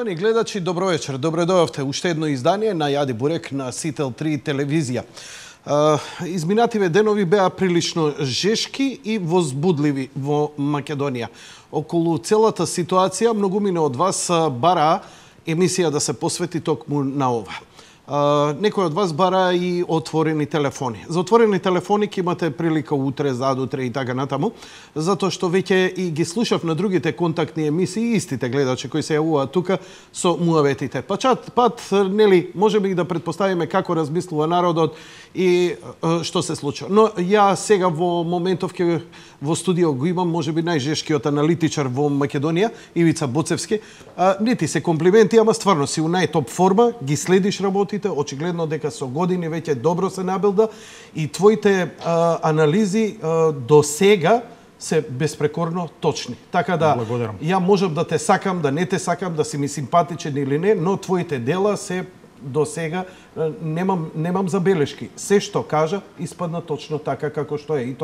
Почитувани гледачи, добро вечер. Добре дојавте. Уште едно издание на Јади Бурек на Сител 3 телевизија. Изминативе денови беа прилично жешки и возбудливи во Македонија. Околу целата ситуација многумина од вас бараа емисија да се посвети токму на ова. Некој од вас бара и отворени телефони. За отворени телефони ќе имате прилика утре, задутре и така натаму, затоа што веќе и ги слушав на другите контактни емисии истите гледачи кои се јавуваат тука со муаветите. Пат, нели, можеби и да претпоставиме како размислува народот и што се случува. Но ја сега во моментов ќе во студио го имам можеби најжешкиот аналитичар во Македонија, Ивица Боцевски. Не ти се комплименти, ама стварно си у најтоп форма, ги следиш работите, очигледно дека со години веќе добро се набилда и твоите анализи до сега се безпрекорно точни. Така да, благодарам. Ја можам да те сакам, да не те сакам, да си ми симпатичен или не, но твоите дела се до сега немам забелешки. Се што кажа испадна точно така како што е. И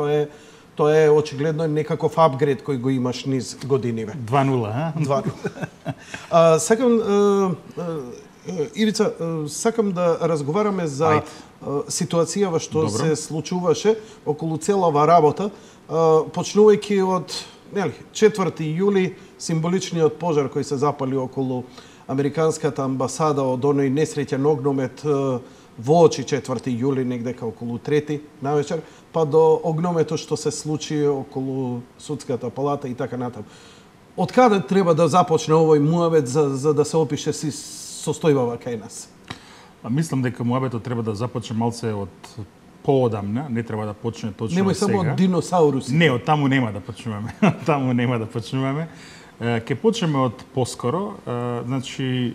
тоа е очигледно некаков апгрейд кој го имаш низ годиниве. 2:0, а? 2:0. Сакам Ивица, сакам да разговараме за ситуацијава што Добро. се случуваше околу целава работа, почнувајќи од 4 јули, символичниот пожар кој се запали околу Американската амбасада од оној несреќен огномет воочи 4 јули, негдека околу 3 навечер, па до огнометот што се случи околу Судската палата и така натаму. Од каде треба да започне овој муавет за да се опише состојбава кај нас? Мислам дека муабетот треба да започне малце од поодамна, не треба да почне точно Немој сега. само од диносауруси. Не, од таму нема да почнуваме. Таму нема да почнуваме. Ке почнеме од поскоро. Значи,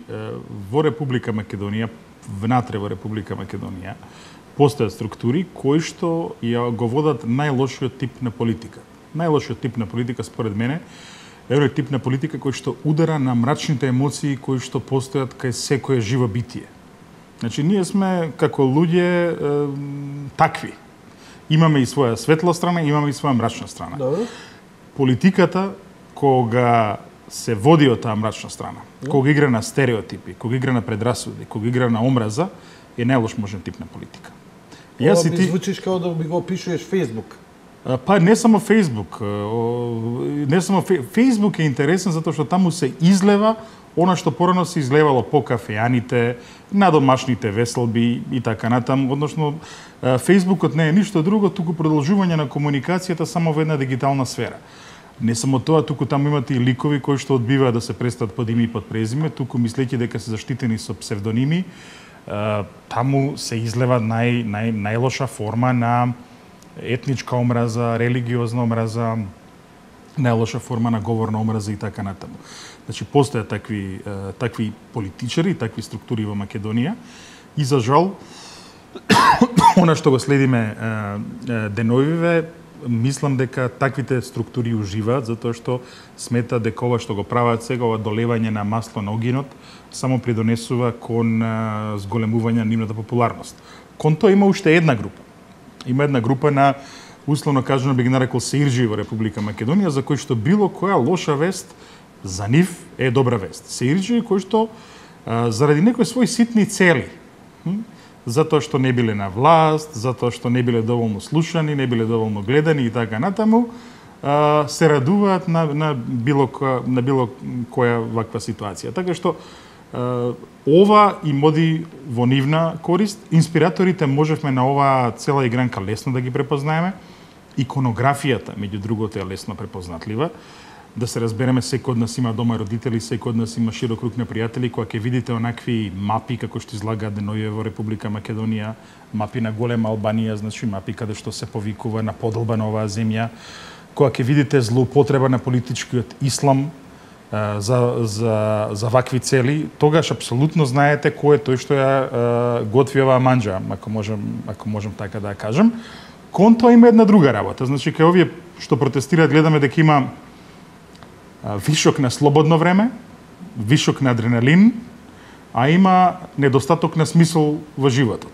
во Република Македонија, внатре во Република Македонија, постојат структури кои што ја го водат најлошиот тип на политика. Најлошиот тип на политика, според мене, е оној тип на политика кој што удара на мрачните емоции кои што постојат кај секое живо битие. Значи, ние сме како луѓе такви. Имаме и своја светла страна, имаме и своја мрачна страна. Добро. Политиката, кога се води од таа мрачна страна, кога игра на стереотипи, кога игра на предрасуди, кога игра на омраза, е најлош можен тип на политика. Ова ми звучиш како да би го опишуваш Фејсбук. Па не само Фејсбук. Не само Фејсбук е интересен затоа што таму се излева она што порано се излевало по кафејаните, на домашните веселби и така натаму. Односно, Фејсбукот не е ништо друго, туку продолжување на комуникацијата само во една дигитална сфера. Не само тоа, туку таму имате и ликови кои што одбиваат да се представат под име и под презиме, туку мислејќи дека се заштитени со псевдоними, таму се излева најлоша форма на етничка омраза, религиозна омраза, најлоша форма на говорна омраза и така натаму. Значи, постојат такви политичари, такви структури во Македонија и за жал, она што го следиме деновиве, мислам дека таквите структури уживаат, затоа што смета дека ова што го прават сега, ова долевање на масло на огинот, само придонесува кон зголемување на нивната популарност. Кон тоа има уште една група. Има една група на, условно кажано, би ги нарекол сеирџи во Република Македонија, за кои што било која лоша вест за нив е добра вест. Сеирџи кои што заради некои своји ситни цели, затоа што не биле на власт, затоа што не биле доволно слушани, не биле доволно гледани и така натаму, се радуваат на било која ваква ситуација. Така што ова им оди во нивна корист. Инспираторите можевме на оваа цела игранка лесно да ги препознаеме. Иконографијата, меѓу другото, е лесно препознатлива. Да се разбереме, секој од нас има дома родители, секој од нас има широк круг на пријатели, кога ќе видите онакви мапи како што излагаат деновиве во Република Македонија, мапи на голема Албанија, значи мапи каде што се повикува на подолба на оваа земја, кога ќе видите злоупотреба на политичкиот ислам за вакви цели, тогаш апсолутно знаете кој е тој што ја готви оваа манџа, ако можем така да ја кажем. Кон тоа има една друга работа. Значи, кај овие што протестираат, гледаме дека има вишок на слободно време, вишок на адреналин, а има недостаток на смисол во животот.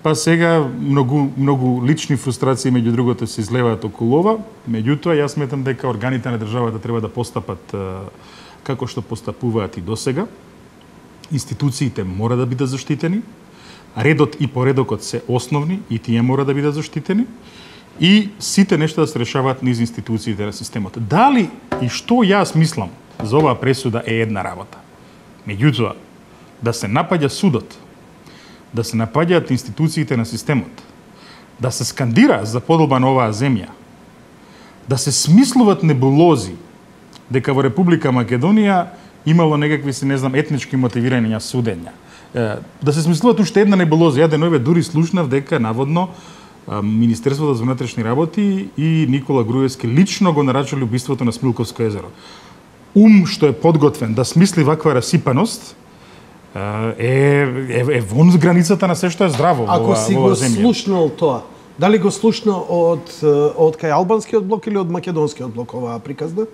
Па сега многу лични фрустрации меѓу другото се излеваат околу ова, меѓутоа јас сметам дека органите на државата треба да постапат како што постапуваат и досега. Институциите мора да бидат заштитени, редот и поредокот се основни и тие мора да бидат заштитени и сите нешта да се решаваат низ институциите на системот. Дали и што јас мислам за оваа пресуда е една работа. Меѓутоа, да се напаѓа судот, да се напаѓаат институциите на системот, да се скандира за подолба на оваа земја, да се смислуват небулози дека во Република Македонија имало некакви, не знам, етнички мотивирани судења. Да се смислуват уште една небулоза. Ја денове дури слушнав дека наводно Министерството за внатрешни работи и Никола Груевски лично го нарачали убиството на Смилковско езеро. Што е подготвен да смисли ваква расипаност е вон границата на се што е здраво во Ако си го слушнал тоа, дали го слушнал од кај албанскиот блок или од македонскиот блок оваа приказна?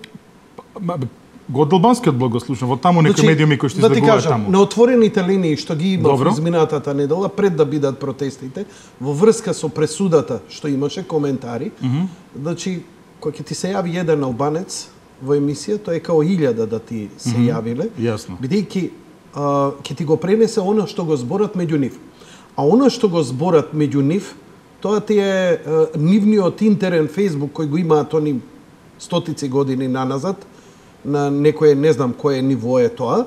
Го од албанскиот блок го слушнав, од таму некои медиуми кои што излегуваат таму. На отворените линии што ги има во изминатата недела, пред да бидат протестите, во врска со пресудата што имаше коментари, значи, кога ќе ти се јави еден албанец во емисија, тоа е као 1000 да ти се јавиле, бидејќи ќе ти го пренесе оно што го зборат меѓу нив. А оно што го зборат меѓу нив, тоа ти е нивниот интерен Facebook кој го имаат они стотици години наназад, на некое, не знам кое ниво е тоа,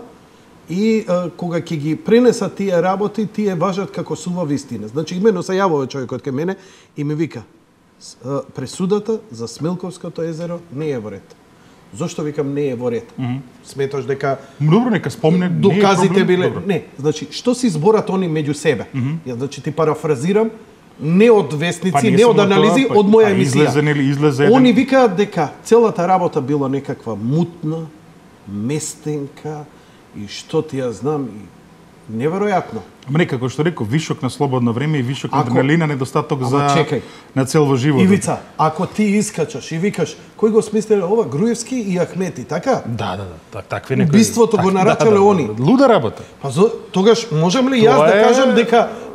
и кога ќе ги пренесат тие работи, тие важат како сува вистина. Значи, имено се јавува човекот кај мене и ми вика, пресудата за Смилковското езеро не е во ред. Зошто викам не е во ред? Сметаш дека добро, нека спомне, доказите биле не, значи што си зборат они меѓу себе. Ја значи ти парафразирам, не од вестници, не од анализи, од моја емисија. Они викаат дека целата работа била некаква мутна, местенка и што ти ја знам, и неверојатно. Ама некако што реков, вишок на слободно време и вишок на адреналина, недостаток за на цел во животот. Ивица, ако ти искачаш и викаш, кој го смислиле ова, Груевски и Ахмети, така? Да, такви некои. Убиството го нарачале они. Луда работа. Па тогаш можам ли јас да кажам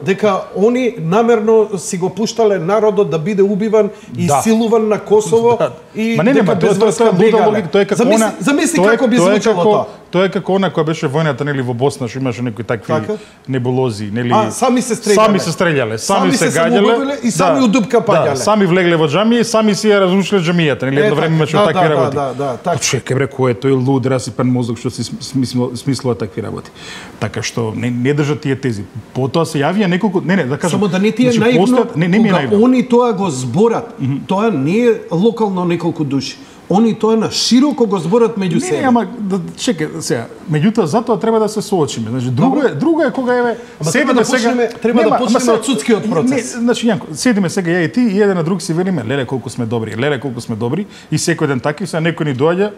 дека они намерно си го пуштале народот да биде убиван и силуван на Косово и дека без врска бегале? Замисли како би звучало тоа. Тоа е како она која беше војната нели во Босна, што имаше некои такви небулози, нели? Сами се стреляле, сами се гаѓале и сами у дупка паѓале. Сами влегле во џамија и сами си ја разрушиле џамијата, нели? Едно време имаше такви работи. Да. Чекај бре, кој е тој луд расипан мозок што си смислува такви работи. Така што не држат тие тези. Потоа се јавија неколку, да кажам. Само да не ти е наивно, кога они тоа го зборат, тоа не е локално неколку души. Они тоа на широко го зборат меѓу себе. Не, ама чекај сега. Меѓутоа затоа треба да се соочиме. Значи друго е кога еве седиме сега, треба да почнеме од судскиот процес. Значи Јанко, седиме сега ја и ти и еден на друг си велиме леле колку сме добри и секој ден таки се некој ни доаѓа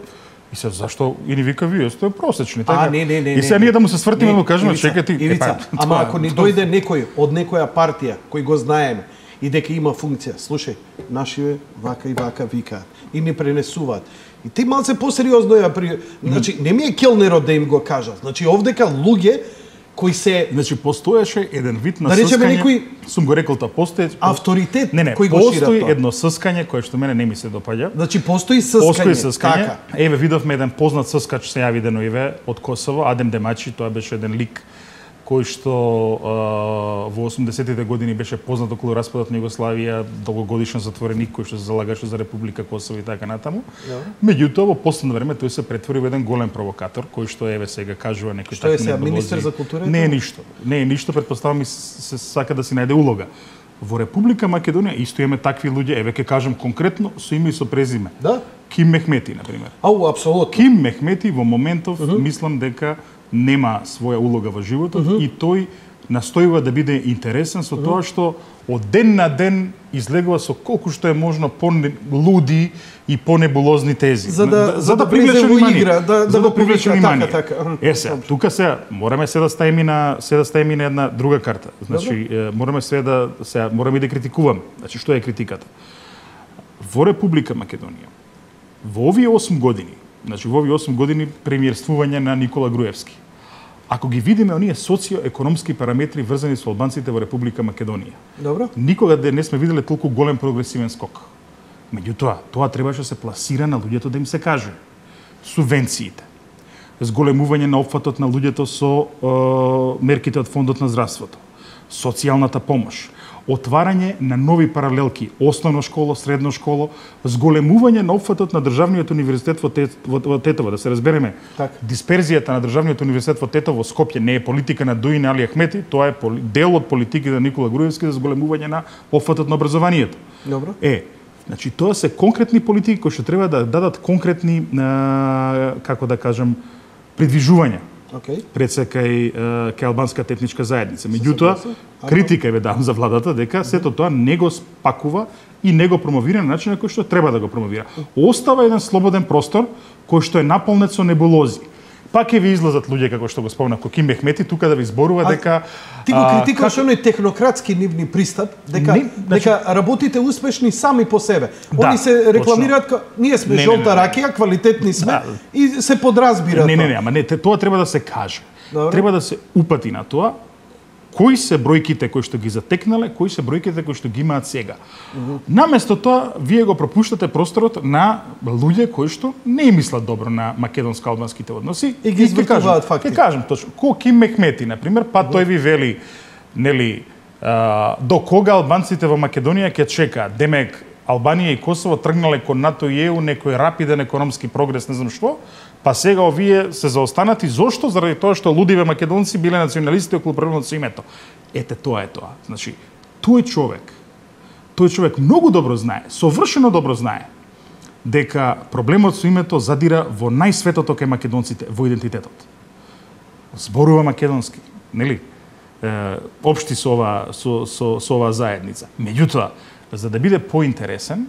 и се зашто и ни вика вие сте просечни, така. Не. И сега ние да му се свртиме да му кажеме чекај ти. Ивица, ама ако ни дојде некој од некоја партија кој го знаеме и дека има функција, слушај, нашиве вака и вака викаат и не пренесуваат. И ти малце посериозно ја значи не ми е келнерот да им го кажа. Значи овдека луѓе кои се значи постоеше еден вид на сскање. Сум го рекол тоа, постои авторитет кој го шира тоа. Постои едно сскање кое што мене не ми се допаѓа. Значи постои сскање. Така. Еве видовме еден познат сскач се јави деноиве од Косово, Адем Демачи, тоа беше еден лик кој што во 80-тите години беше познат околу распадот на Југославија, долгогодишен затвореник кој што се залагаше за Република Косово и така натаму. Меѓутоа во последно време тој се претвори во еден голем провокатор кој што еве сега кажува некој такви неболози. Што е сега министер за култура? Не е ништо, претпоставам и се сака да си најде улога. Во Република Македонија исто имаме такви луѓе, еве ќе кажам конкретно со име и со презиме. Да? Ким Мехмети на пример. Апсолутно. Ким Мехмети во моментов мислам дека нема своја улога во животот и тој настојува да биде интересен со тоа што од ден на ден излегува со колку што е можно по-луди и по-небулозни тези. За да привлече внимание. За да привлече внимание. Така. Тука сега мораме се да ставиме на една друга карта. Значи мораме мораме да критикуваме. Значи што е критиката? Во Република Македонија во овие 8 години, значи во овие 8 години премиерствување на Никола Груевски. Ако ги видиме оние социоекономски параметри врзани со албанците во Република Македонија. Добро. Никога не сме виделе толку голем прогресивен скок. Меѓутоа, тоа требаше да се пласира на луѓето да им се каже. Субвенциите, зголемување на опфатот на луѓето со мерките од фондот на здравството, социјалната помош, отварање на нови паралелки, основно школо, средно школо, зголемување на опфатот на државниот универзитет во Тетово, да се разбереме. Так. Дисперзијата на државниот универзитет во Тетово, Скопје, не е политика на Дуин Али Ахмети, тоа е дел од политиките на Никола Груевски за зголемување на опфатот на образованието. Добро. Значи тоа се конкретни политики кои што треба да дадат конкретни, како да кажам, придвижувања. Пред се кај албанската етничка заедница. Меѓутоа, критика ве давам за владата дека сето тоа не го спакува и не го промовира на начин на кој што треба да го промовира. Остава еден слободен простор кој што е наполнет со небулози. Пак ќе ви излазат луѓе како што го спомна Коким Мехмети тука да ви зборува дека ти го критикуваш оној технократски нивни пристап дека работите успешни сами по себе. Они се рекламираат како ние сме жолта ракија, квалитетни сме и се подразбира тоа. Не, тоа треба да се каже. Треба да се упати на тоа кои се бројките кои што ги затекнале, кои се бројките кои што ги имаат сега. Наместо тоа, вие го пропуштате просторот на луѓе кои што не мислат добро на македонско-албанските односи и ги извртуваат факти. Ќе кажам точно, Коким Мехмети, на пример, тој ви вели, нели, до кога албанците во Македонија ќе чекаат. Демек, Албанија и Косово тргнале кон НАТО и ЕУ некој рапиден економски прогрес, не знам што, па сега овие се заостанати. Зошто? Заради тоа што лудиве македонци биле националисти околу проблемот со името. Ете, тоа е тоа. Значи, тој човек многу добро знае, совршено добро знае, дека проблемот со името задира во најсветото кај македонците, во идентитетот. Зборува македонски, нели? Општи со ова заедница. Меѓутоа, за да биде поинтересен,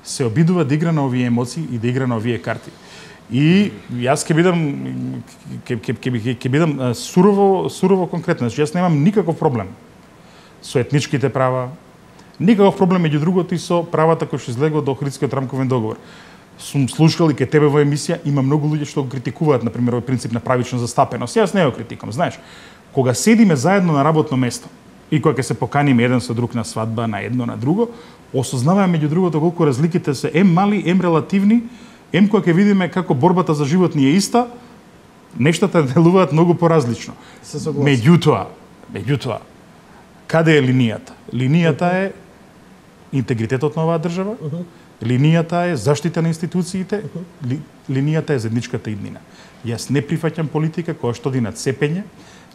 се обидува да игра на овие емоции и да игра на овие карти. И јас ќе бидам сурово конкретно. Значи, јас немам никаков проблем со етничките права, никаков проблем меѓу другото и со правата кои што излегува до Охридскиот рамковен договор. Сум слушал и ке тебе во емисија, има многу луѓе што го критикуваат, на пример, овој принцип на правична застапеност. Јас не го критикам, знаеш. Кога седиме заедно на работно место и кога ќе се поканиме еден со друг на свадба, на едно на друго, осознаваме меѓу другото колку разликите се мали, релативни, кога ќе видиме како борбата за живот ни е иста, нештата делуваат многу поразлично. Меѓутоа, каде е линијата? Линијата е интегритетот на оваа држава, линијата е заштита на институциите, линијата е заедничката иднина. Јас не прифаќам политика која што оди на цепење,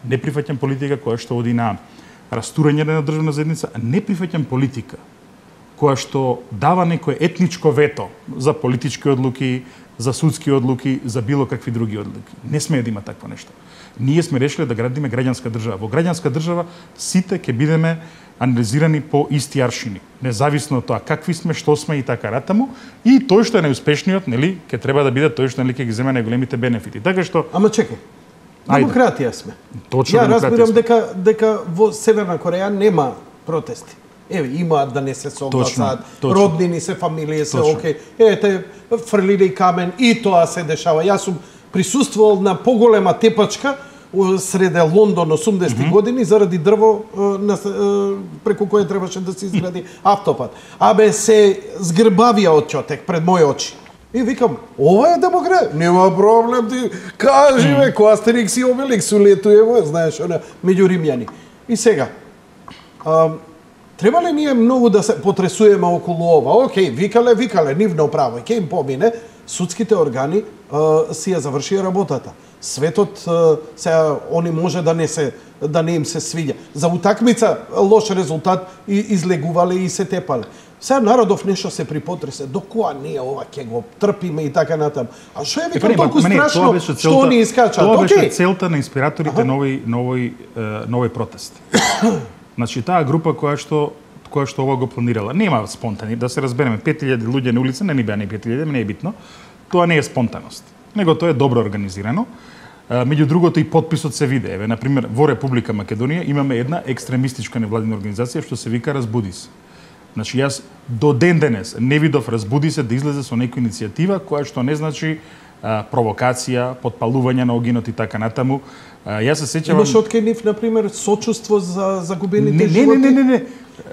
не прифаќам политика која што оди на растурање на државна заедница, не прифаќам политика која што дава некое етничко вето за политички одлуки, за судски одлуки, за било какви други одлуки. Не сме да има такво нешто. Ние сме решиле да градиме граѓанска држава. Во граѓанска држава сите ќе бидеме анализирани по исти аршини, независно од тоа какви сме, што сме и така натаму, и тој што е најуспешниот, нели, ќе треба да биде тој што нели ќе ги земе најголемите бенефити. Така што Ама чекај. Демократија сме. Точно, ја разбирам дека во Северна Кореја нема протести. Имаат да не се согласат, роднини се, фамилија се, окей. Ете, фрлили камен и тоа се дешава. Јас сум присуствувал на поголема тепачка среде Лондон 80-ти години заради дрво преку кое требаше да се изгради автопат. Се згрбавија од човек пред мои очи. И викам, ова е демократија, нема проблем, ти кажи ме, кој Астерикс и Обеликс улетуево, знаеш, меѓу римјани. И сега, треба ли ние многу да се потресуваме околу ова? Океј, викале, нивно право, ќе им помине, судските органи си ја завршија работата. Светот, сега, они може да не им се свиѓа. За утакмица лош резултат излегувале и се тепале. Сега народов нешто се припотресе, до која ние ова ќе го трпиме и така натаму. А што е викам толку страшно што они искачат? Тоа беше целта на инспираторите на овој протест. Значи таа група која што ова го планирала, нема спонтани, да се разбереме, 5000 луѓе на улица, не ни беа не 5000, не е битно. Тоа не е спонтаност, него тоа е добро организирано. Меѓу другото и подписот се виде. Еве, на пример, во Република Македонија имаме една екстремистичка невладина организација што се вика Разбуди се. Значи јас до ден денес не видов Разбуди се да излезе со некоја иницијатива која што не значи провокација, подпалување на огинот и така натаму. Јас се сеќавам. Имаш од кај нив, на пример, сочувство за загубените животи? Не.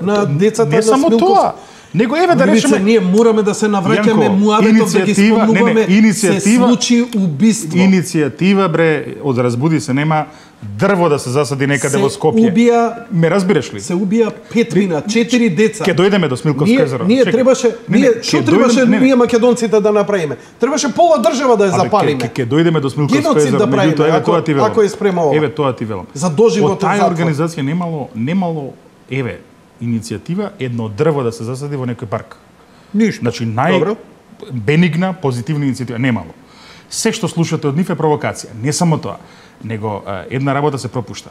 На децата не на само Смилковски. тоа. Него еве да Милица, речеме ние мораме да се навраќаме Јанко, муабетов, да ги иницијатива- спомнуваме, иницијатива- се случи убиство. иницијатива бре од разбуди се нема дрво да се засади некаде во Скопје. Ме разбираш ли? Се убија 5 мина, 4 деца. Ке дојдеме до Смилковско езеро. Ние Чекај. требаше, што ке требаше дојдеме- ние македонците да направиме? Требаше пола држава да ја запалиме. Ке дојдеме до Смилковско Геноцид езеро, да правиме, меѓутоа, еве ако- тоа ти велам. ако е спрема ова. Еве тоа ти велам. За доживотен Од таа затвор. организација немало еве иницијатива едно дрво да се засади во некој парк. Ништо. Значи Добро. бенигна, позитивна иницијатива немало. Се што слушате од нив е провокација. Не само тоа, него една работа се пропушта.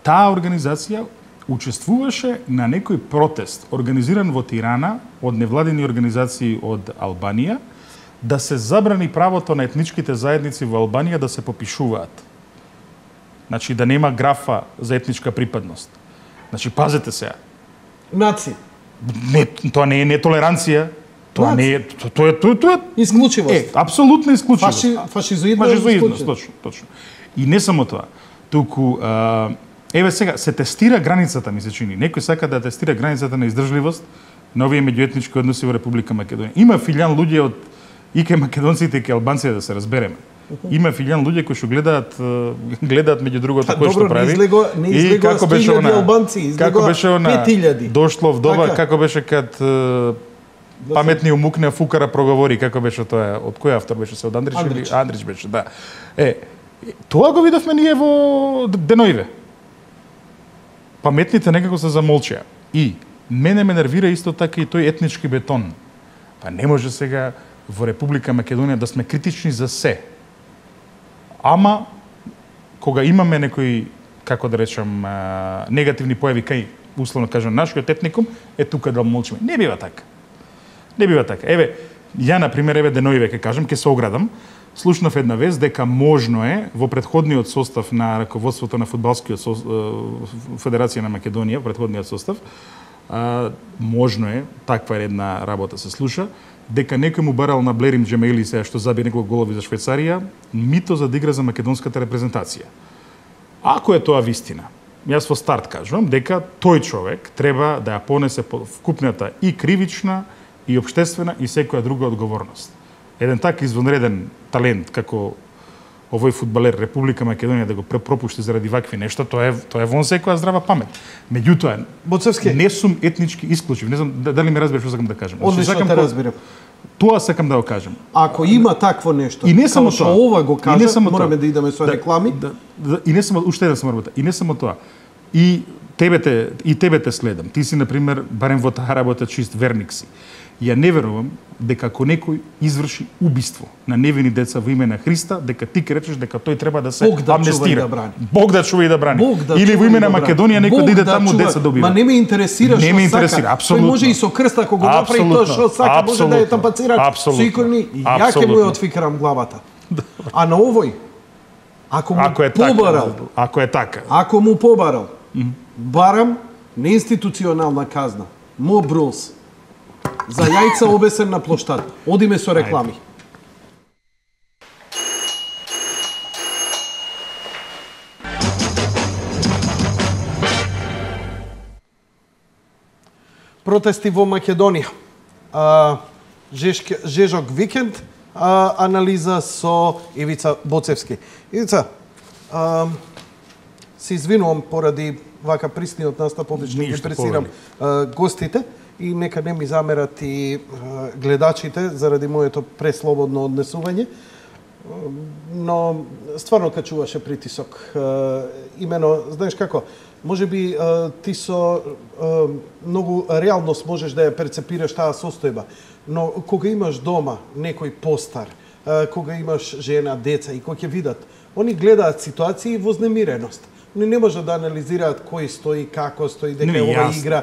Таа организација учествуваше на некој протест организиран во Тирана од невладини организации од Албанија да се забрани правото на етничките заедници во Албанија да се попишуваат. Значи да нема графа за етничка припадност. Значи пазете се. Наци. Не, тоа не е нетолеранција. Тоа не е тоа е Исклучивост. апсолутна исклучивост. Фашизоидна Фашизоидност, точно. И не само тоа. Туку еве сега се тестира границата, ми се чини. Некој сака да тестира границата на издржливост на овие меѓуетнички односи во Република Македонија. Има филијан луѓе од и кај македонците и кај албанците, да се разбереме. Има филијан луѓе кои што гледаат меѓу другото кој што прави. Не излегува 100.000 албанци, како беше она 5.000. дошло в доба, Така. како беше кад паметни умукне фукара проговори, како беше тоа, од кој автор беше се, од Андрич или Андрич беше, да. Тоа го видовме ние во деноиве. Паметните некако се замолчеа. И мене ме нервира исто така и тој етнички бетон. Па не може сега во Република Македонија да сме критични за се. Ама кога имаме некои, како да речам, негативни појави кај, условно кажам, нашиот етникум, е тука да молчиме. Не бива така. Не бива така. Еве, ја на пример, еве деноиве ќе кажам, ќе се оградам. Слушнав една вест дека можно е во претходниот состав на раководството на фудбалскиот Федерација на Македонија, претходниот состав, можно е, таква една работа се слуша, дека некој му барал на Блерим Джемеили сега што заби неколку голови за Швајцарија, мито за да игра за македонската репрезентација. Ако е тоа вистина, јас во старт кажувам дека тој човек треба да ја понесе вкупната и кривична, и општествена, и секоја друга одговорност. Еден так извонреден талент како овој фудбалер Република Македонија да го пропушти заради вакви нешта, тоа е вон секоја здрава памет. Меѓутоа, Боцевски, не сум етнички исклучив, не знам дали ме разбираш што сакам да кажам. одлично те разбирам. Тоа сакам да го кажам. Ако има такво нешто, И не само што тоа. ова го И кажа, не само мораме тоа. да идеме со реклами. И не само уште една само работа. И не само тоа. И тебе те следам. Ти си на пример барем во таа работа чист верник си. Ја не верувам дека ако некој изврши убиство на невини деца во име на Христа, дека ти ќе речеш дека тој треба да се Бог да амнестира. чува и да брани. Бог да чува и да брани. Бог да Или во чува име и на да брани. Македонија некој Бог да иде да таму чува. деца да убива. Ма не ме интересира Не што ме интересира, сака. апсолутно. Тој може и со крст ако го направи тоа што сака, може да ја Апсолутно. тампацира со Апсолутно. икони. Ја ќе му ја отфикарам главата. А на овој, ако му побарал, ако му побарал, барам неинституционална казна. Mob rules. За јајца обесен на плоштад. Одиме со реклами. Протести во Македонија. Жежок викенд, анализа со Ивица Боцевски. Ивица, се извинувам поради вака пристиот настап, обично ги пресирам гостите и нека не ми замерат и гледачите заради моето преслободно однесување. Но стварно качуваше притисок. Имено, знаеш како, може би ти со многу реалност можеш да ја перцепираш таа состојба, но кога имаш дома некој постар, кога имаш жена, деца и кога ќе видат, они гледаат ситуации и вознемиреност. Они не можат да анализираат кој стои, како стои, дека е ова игра.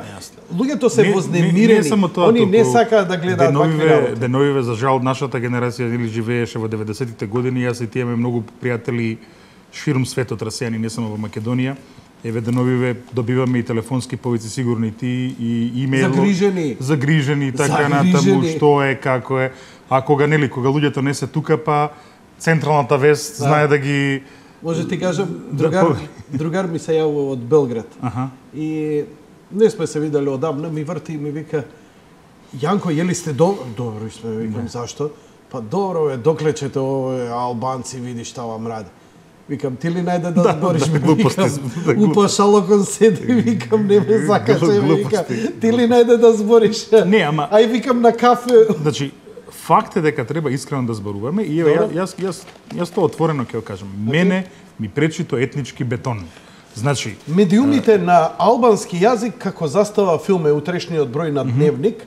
Луѓето се вознемирени, они не сакаат да гледаат вакви работи. Деновиве, за жал, нашата генерација или живееше во 90-тите години, јас и ти имаме многу пријатели ширум светот расејани, не само во Македонија. Еве деновиве добиваме и телефонски повици, сигурно и ти, и имейл. Загрижени, така натаму, што е, како е. А кога луѓето не се тука, па централната вест знае да ги... Може ти кажам, другар ми се јавува од Белград. И не сме се видели одамна, ми врти и ми вика, Јанко, јели сте добро сме, викам, зашто? Па добро е, докле ćete овој албанци, видиш тава мраде. Викам, ти ли најде да збориш, викам, упашало кон седи, викам, не ме закаче, викам, ти ли најде да збориш? Не, ама... Ај, викам, на кафе... Значи, факт е дека треба искрено да зборуваме и еве јас тоа отворено ќе го кажам. Мене ми пречи тоа етнички бетон. Значи, медиумите на албански јазик како застава филм е утрешниот број на Дневник,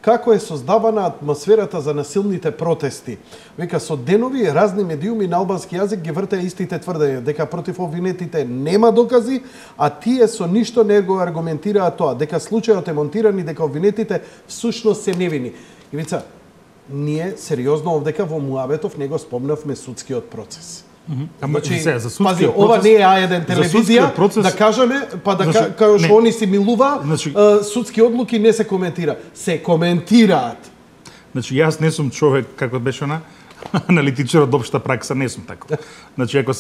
како е создавана атмосферата за насилните протести. Века, со денови разни медиуми на албански јазик ги вртеа истите тврдења, дека против обвинетите нема докази, а тие со ништо не го аргументираат тоа, дека случајот е монтиран и дека обвинетите всушност се невини. Ивица, ние сериозно овдека во муабетов не го спомнавме судскиот процес. Значи, за судскиот пази, процес, ова не е А1 телевизија, процес, да кажеме, па да значи, како што они си милува, значи, судски одлуки не се коментира. Се коментираат. Значи, јас не сум човек, како беше аналитичар од општа пракса, не сум тако. Значи, ако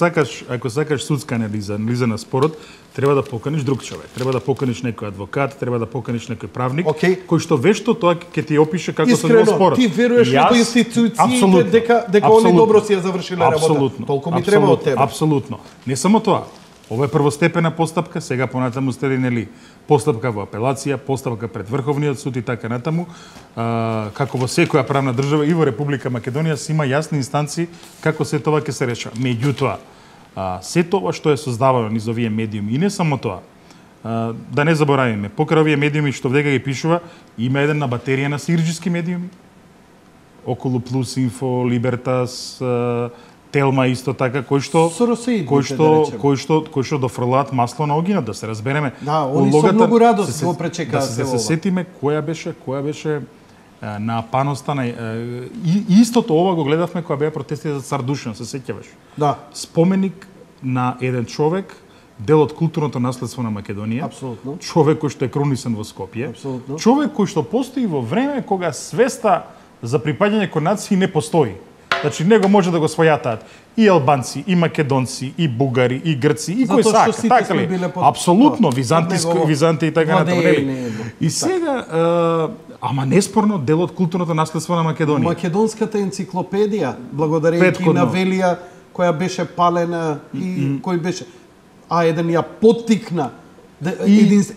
сакаш судска анализа на спорот, треба да поканиш друг човек. Треба да поканиш некој адвокат, треба да поканиш некој правник, кој што вешто тоа ќе ти опише како се одвива спорот. Ти веруваш во институциите дека они добро си ја завршиле работа. Толку ми треба од тебе. Апсолутно. Не само тоа. Ова е првостепена постапка, сега понатаму следи нели постапка во апелација, постапка пред Врховниот суд и така натаму. Како во секоја правна држава и во Република Македонија се има јасни инстанции како се тоа ќе се решава. Меѓутоа, се тоа што е создавано низ овие медиуми и не само тоа. Да не заборавиме, покрај овие медиуми што вдека ги пишува, има една батерија на сирџиски медиуми. Околу Плюс Инфо, Либертас, Телма исто така, кој што дофрлаат масло на огинот, да се разбереме. Да, они со многу радост го пречекаа се ова. Да се сетиме која беше на паноста на истото ова го гледавме кога беа протестите за Цар Душан, се сеќаваш? Да. Споменик на еден човек, дел од културното наследство на Македонија. Апсолутно. Човек кој што е кронисан во Скопје. Апсолутно. Човек кој што постои во време кога свеста за припаѓање кон нации не постои. Значи, него може да го својатаат и албанци, и македонци, и бугари, и грци, и кој сака, така ли? Апсолутно, Византи и така натаму. И сега, ама неспорно дел од културното наследство на Македонија. Македонската енциклопедија, благодарејќи на Велија, која беше палена и кој беше еден ја поттикна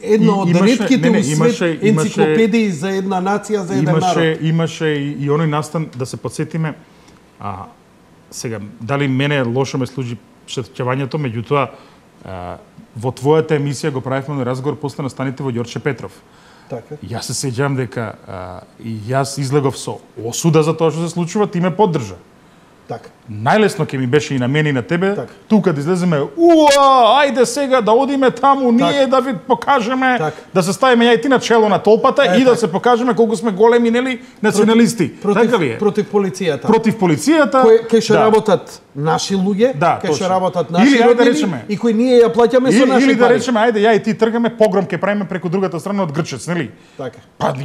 едно од ретките у свет енциклопедии за една нација, за еден народ. Имаше и оној настан, да се подсетиме, сега, дали мене лошо ме служи шеткевањето, меѓутоа, во твојата емисија го правивме на разговор после настаните во Ѓорче Петров. Така. Јас се сеќавам дека и јас излегов со осуда за тоа што се случува, ти ме поддржа. Така. Најлесно ќе ми беше и на мене и на тебе, така. Тука да излеземе, ајде сега да одиме таму, ние да ви покажеме, да се ставиме ја и ти на чело на толпата и да се покажеме колку сме големи, нели, националисти. Така ли е? Против полицијата. Против полицијата. Кој ќе работат наши луѓе, кој ќе работат наши роднини и кои ние ја плаќаме со наши пари. Или да речеме, ајде ја и ти тргаме, погром ќе правиме преку другата страна од Грчец, нели? Така. Па,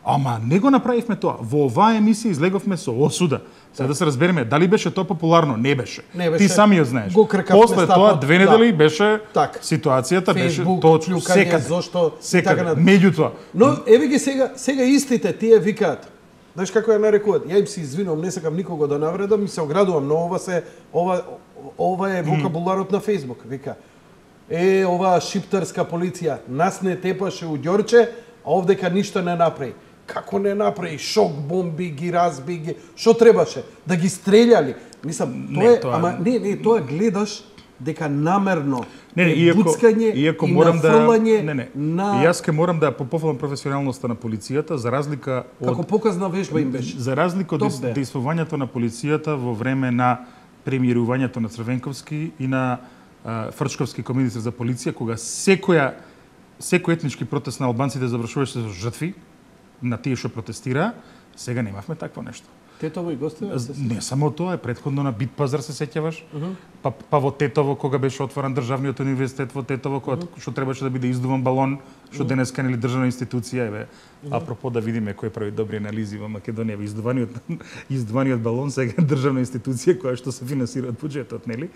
ама не го направивме тоа. Во оваа емисија излеговме со осуда. Сега да се разбереме, дали беше тоа популарно? Не беше. Ти сами ја знаеш. После тоа 2 недели беше ситуацијата, беше точно секаде. Зошто така. Меѓутоа. Но еве ги сега истите тие викаат. Знаеш како ја нарекуваат? Ја им се извинувам, не сакам никого да навредам, ми се оградувам, но ова е вокабуларот на Facebook, вика. Оваа шиптарска полиција нас не тепаше у Ѓорче, а овдека ништо не направи. Како не направи? Шок бомби ги разби ги. Што требаше? Да ги стрељали. Мислам, тоа гледаш дека намерно буцкање и нафрлање на... Јас ке морам да поповам професионалноста на полицијата, за разлика од... Како показна вежба им беше. За разлика од действувањето на полицијата во време на премирувањето на Црвенковски и на Фрчковски кој министер за полиција, кога секој етнички протест на албанците завршуваше со жртви на тие што протестираа, сега немавме такво нешто. Тетово и Гостева? Не само тоа, предходно на Битпазар се сеќаваш, па во Тетово кога беше отворен државниот универзитет во Тетово, што требаше да биде издуван балон, што денеска нели државна институција е. Апропо да видиме кој прави добри анализи во Македонија, издуваниот балон сега државна институција која што се финансира од буџетот, нели?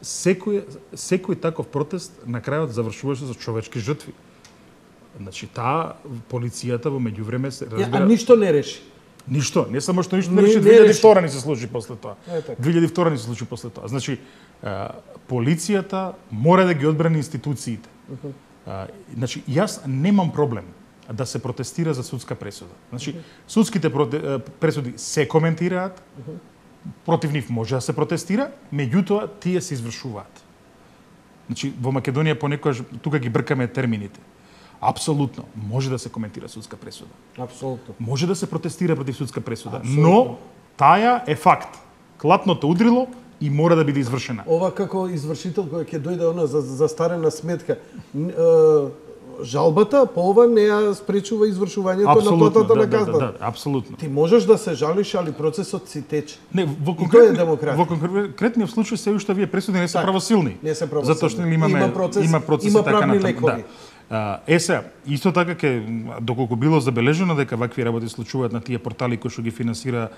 Секој таков протест на крајот завршуваше со човечки жртви. Значи, таа полицијата во меѓувреме се А разбира... ништо не реши. Ништо, не само што ништо Не- не реши, не 2002 ни се случи после тоа. така. 2002 ни се случи после тоа. Значи, полицијата мора да ги одбрани институциите. Значи, јас немам проблем да се протестира за судска пресуда. Значи, судските пресуди се коментираат, против нив може да се протестира, меѓутоа тие се извршуваат. Значи, во Македонија понекогаш тука ги бркаме термините. Апсолутно, може да се коментира судска пресуда. Апсолутно. Може да се протестира против судска пресуда, но таја е факт. Клапното удрило и мора да биде извршена. Ова како извршител кој ќе дојде она за застарена сметка, жалбата по ова не ја спречува извршувањето на платата на казната. Да, апсолутно. Ти можеш да се жалиш, али процесот си тече. Не, во тоа е демократија. во конкретниот случај се уште овие пресуди не се правосилни. Не се правосилни. Затоа што имаме Има процес, и има така правни натаму. лекови. Сега, исто така доколку било забележено дека вакви работи случуваат на тие портали кои што ги финансира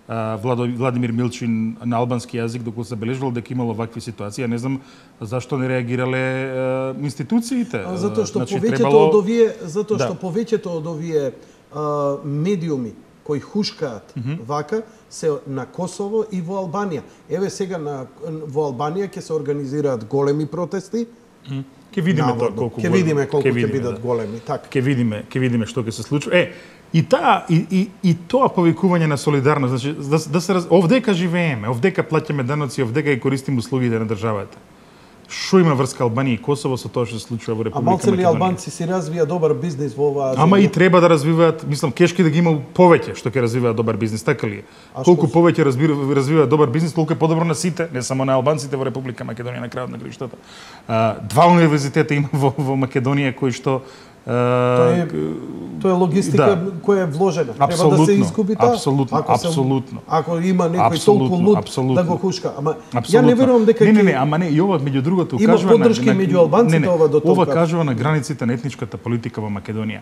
Владимир Милчин на албански јазик, доколку забележало дека имало вакви ситуации, не знам зашто не реагирале институциите. Затоа што Значи, повеќето од овие медиуми кои хушкаат вака се на Косово и во Албанија. Еве сега во Албанија ќе се организираат големи протести. Ќе видиме Наводно. тоа колку Ќе видиме колку ќе видиме, бидат големи, така. Ќе видиме што ќе се случи. И тоа повикување на солидарност, значи да се овдека живееме, овдека плаќаме даноци, овдека ги користиме услугите на државата. Што има врска Албанија и Косово со тоа што се случува во Република Македонија? А малце ли Македонија? албанци си развија добар бизнис во оваа земја? Ама и треба да развиваат, мислам, кешки да ги има повеќе што ќе развиваат добар бизнис, така ли е? Колку повеќе развиваат добар бизнис, толку е подобро на сите, не само на албанците во Република Македонија на крајот на краиштата. Два универзитета има во Македонија кои што Тоа е логистика која е вложена. Треба да се изгуби таа. Апсолутно. Ако има некој толку луд да го хушка. Ама ја не верувам дека ама не, и ова меѓу другото има кажува поддршки меѓу албанците ова до толку. Ова кажува на границите на етничката политика во Македонија.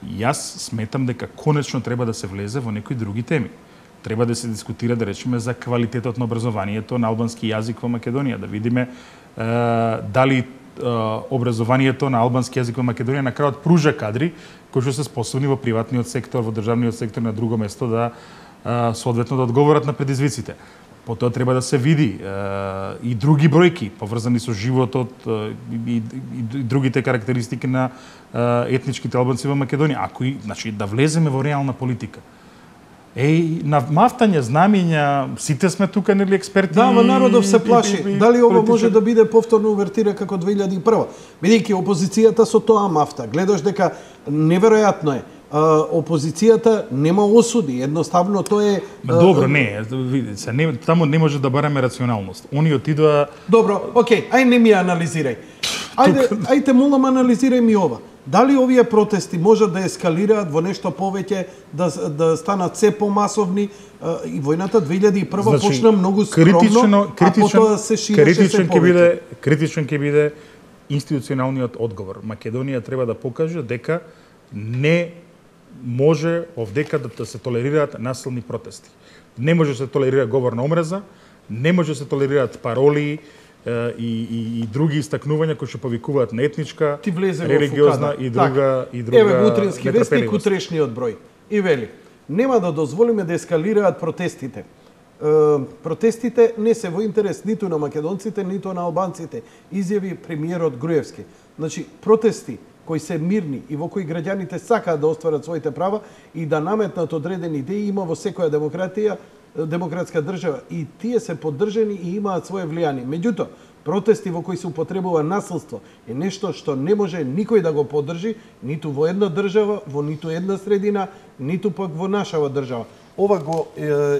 Јас сметам дека конечно треба да се влезе во некои други теми. Треба да се дискутира, да речеме, за квалитетот на образованието на албански јазик во Македонија, да видиме дали образованието на албански јазик во Македонија на крајот пружа кадри кои што се способни во приватниот сектор, во државниот сектор на друго место да соодветно да одговорат на предизвиците. Потоа треба да се види и други бројки поврзани со животот и другите карактеристики на етничките албанци во Македонија. Ако значи да влеземе во реална политика. На мафтање, знамиња, сите сме тука нели експерти. Да, ама народов се плаши. Дали ова може да биде повторно увертира како 2001? Бидејќи опозицијата со тоа мафта. Гледаш дека неверојатно е. Опозицијата нема осуди, едноставно тоа е... Добро, не, видите се, таму не може да бараме рационалност. Они отидоа... Добро, окей, ај не ми анализирај. Ајде молам анализирај ми ова. Дали овие протести можат да ескалираат во нешто повеќе, да станат се помасовни и војната 2001 почна многу скромно, а потоа се ширеше се повеќе. Критичен ќе биде институционалниот одговор. Македонија треба да покаже дека не може овдека да се толерираат насилни протести. Не може да се толерира говор на омраза, не може да се толерираат пароли и други истакнувања кои што повикуваат на етничка, религиозна и друга Еве утрински вестник, утрешниот број. И вели: нема да дозволиме да ескалираат протестите. Протестите не се во интерес ниту на македонците, ниту на албанците, изјави премиерот Груевски. Значи, протести кои се мирни и во кои граѓаните сакаат да остварат своите права и да наметнат одредени идеи има во секоја демократска држава и тие се поддржани и имаат свое влијание. Меѓутоа, протести во кои се употребува насилство е нешто што не може никој да го поддржи, ниту во една држава, во ниту една средина, ниту пак во нашава држава. Ова го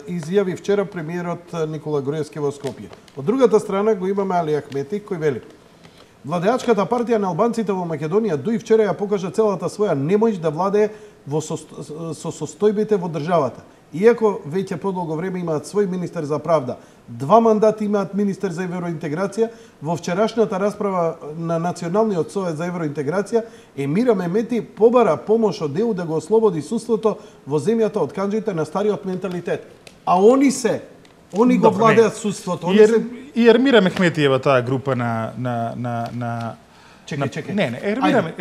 изјави вчера премиерот Никола Груевски во Скопје. Од другата страна го имаме Али Ахмети кој вели: владеачката партија на албанците во Македонија дуи вчера ја покажа целата своја немоќ да владее со состојбите во државата. Иако веќе подолго време имаат свој министер за правда, 2 мандати имаат министер за евроинтеграција, во вчерашната расправа на Националниот совет за евроинтеграција, Емира Мемети побара помош од ЕУ да го ослободи судството во земјата од канџите на стариот менталитет. А они го владеат судството. И Ермира Мехметиева, таа група на Чекај. Не, ервираме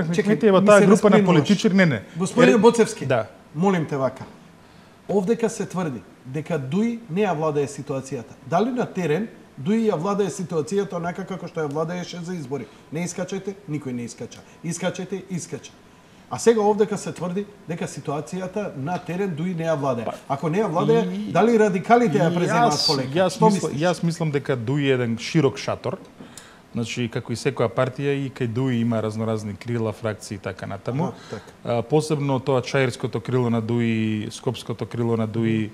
Чекај, Кметиева ми таа се група на распленуваш. политичари, не. Господине Боцевски, Да. молим те вака. Овдека се тврди дека Дуи не ја владее ситуацијата. Дали на терен Дуи ја владее ситуацијата онака како што ја владееше за избори? Не искачете, никој не искача. Искачете, искача. А сега овдека се тврди дека ситуацијата на терен Дуи не ја владее. Ако не ја владее, дали радикалите ја преземаат полека? Што мислиш? Јас мислам дека Дуи е еден широк шатор. Значи, како и секоја партија, и кај Дуи има разноразни крила, фракции и така натаму. Посебно тоа чаирското крило на Дуи, скопското крило на Дуи,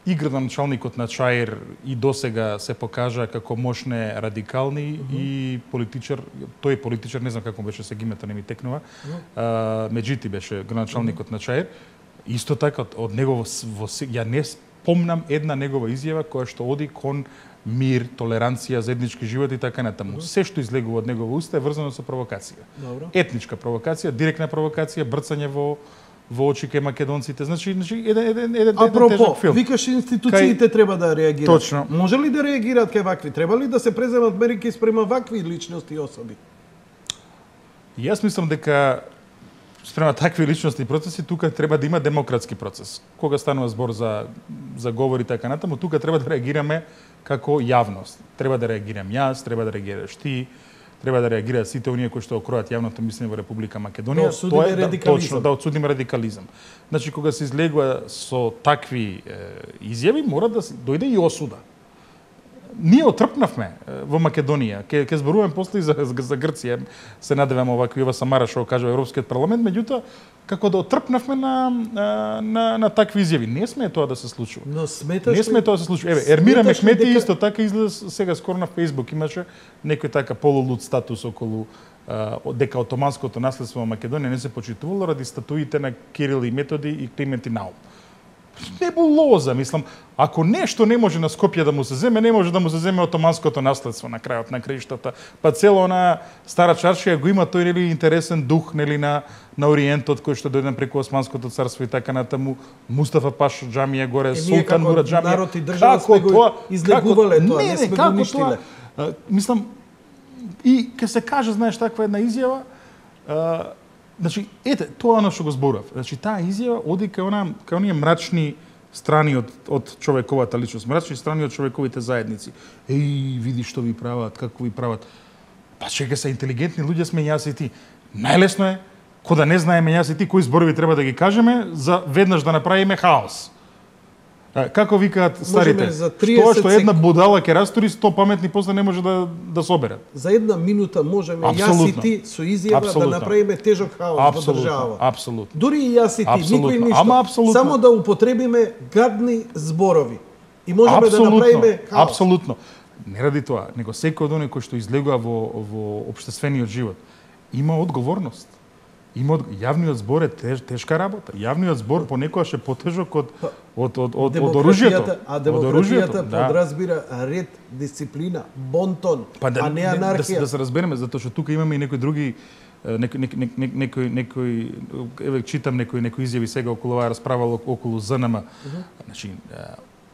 и градоначалникот на Чаир и досега се покажа како мощне радикални и политичар, тој политичар, не знам како беше сега името, не ми текнува, Меджити беше градоначалникот на Чаир. Исто така, од него, ја не спомнам една негова изјава која што оди кон мир, толеранција, заеднички живот и така натаму. Се што излегува од негова уста е врзано со провокација. Добро. Етничка провокација, директна провокација, брцање во очи кај македонците. Значи еден Апропо, тежок филм. викаш институциите треба да реагираат. Точно. Може ли да реагираат кај вакви? Треба ли да се преземат мерки спрема вакви личности и особи? Јас мислам дека спрема такви личности и процеси, тука треба да има демократски процес. Кога станува збор за говори така натаму, тука треба да реагираме како јавност. Треба да реагирам јас, треба да реагираш ти, треба да реагираат сите оние кои што окројат јавното мислење во Република Македонија. Да осудиме радикализам. Точно, да осудиме радикализам. Значи, кога се излегува со такви изјави, мора да дојде и осуда. Ние отрпнавме во Македонија. Ке зборуваме после и за Грција. Се надевам овакви ова Самара што кажува Европскиот парламент, меѓутоа како да отрпнавме на такви изјави. Не сме тоа да се случува. Но сметаш Не сме тоа да се случува. Еве, Ермира Мехмети исто така излезе сега скоро на Facebook, имаше некој така полулуд статус околу дека отоманското наследство во Македонија не се почитувало ради статуите на Кирил и Методи и Климент и Наум. Небулоза, мислам, ако нешто не може на Скопје да му се земе, не може да му се земе отоманското наследство на крајот на краиштата. Па цело она стара чаршија го има тој нели интересен дух нели на Ориентот кој што дојде преку Османското царство и така натаму, Мустафа Паш џамија горе, Султан Мурад џамија. Народ и држава сме го излегувале тоа, не сме го уништиле. Мислам, и ке се каже, знаеш, таква една изјава, значи, ете, тоа оно што го зборав. Значи, таа изјава оди кај оние мрачни страни од човековата личност, мрачни страни од човековите заедници. Еј, види што ви прават, како ви прават. Па чека се интелигентни луѓе сме јас и ти. Најлесно е, кога да не знаеме јас и ти кои зборови треба да ги кажеме, за веднаш да направиме хаос. Како викаат старите, што една будала ќе растури, 100 паметни после не може да соберат. За една минута можеме јас и ти со изјава да направиме тежок хаос во држава. Апсолутно. Дури и јас и ти, никој ништо. Само да употребиме гадни зборови. И можеме да направиме хаос. Апсолутно. Не ради тоа, него секој од оние кој што излегува во општествениот живот има одговорност. Јавниот збор е тешка работа. Јавниот збор понекогаш е потежок од оружјето. А демократијата подразбира ред, дисциплина, бонтон, а не анархија. Да се разбереме, затоа што тука имаме и некои други некои еве читам некои изјави сега околу оваа расправа околу ЗНМ. Значи,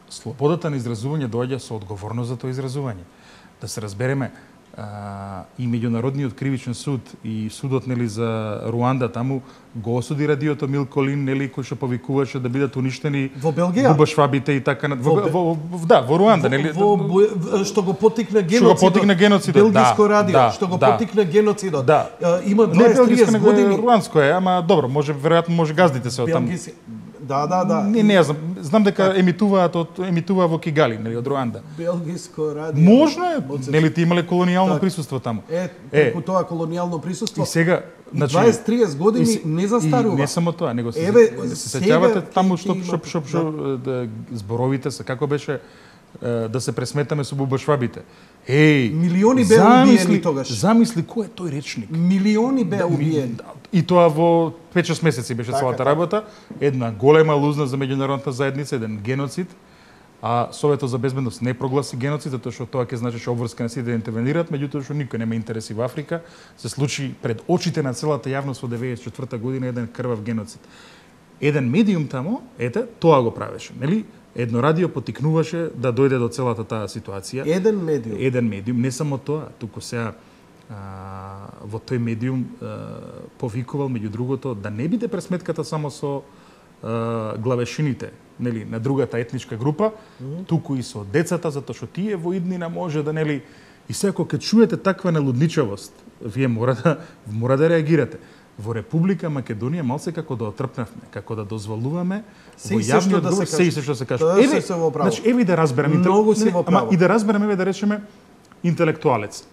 слободата на изразување доаѓа со одговорност за тоа изразување. Да се разбереме, и меѓународниот кривичен суд и судот нели за Руанда таму го осуди радиото Милколин нели кој што повикуваше да бидат уништени во Белгија, бубашвабите и така во Руанда нели што го поттикна геноцидот. Белгиско радио што го поттикна геноцидот. Има 20-30 години. Руандско е, ама добро, веројатно може газдите се од таму. Да. Не знам дека емитуваа во Кигали, нели од Руанда. Белгиско радио. Можно е, нели ти имале колонијално присуство таму. Преку тоа колонијално присуство. И сега, значи 20-30 години не застарува. И не само тоа, него се сеќавате таму што зборовите се како беше да се пресметаме со бубашвабите. Милиони беа убиени тогаш. Замисли кој е тој речник. Милиони беа убиени. И тоа во 5-6 месеци беше целата работа. Една голема лузна за меѓународната заедница, еден геноцид. А Советот за безбедност не прогласи геноцид, затоа што тоа ќе значеше обврска на сите да интервенираат, меѓутоа што никој нема интереси во Африка. Се случи пред очите на целата јавност во 94 година еден крвав геноцид. Еден медиум тамо, тоа го правеше, нели? Едно радио поттикнуваше да дојде до целата таа ситуација. Еден медиум, не само тоа, туку сега во тој медиум повикувал меѓу другото да не биде пресметката само со главешините, нели, на другата етничка група, туку и со децата, затоа што тие во иднина може да, нели, и секако ќе чуете таква нелудничавост, вие мора да реагирате. Во Република Македонија малце како да отрпнавме, како да дозволуваме во јавниот говор се и се што се кажа. Еве да разберам, и да разберам, еве да речеме интелектуалец.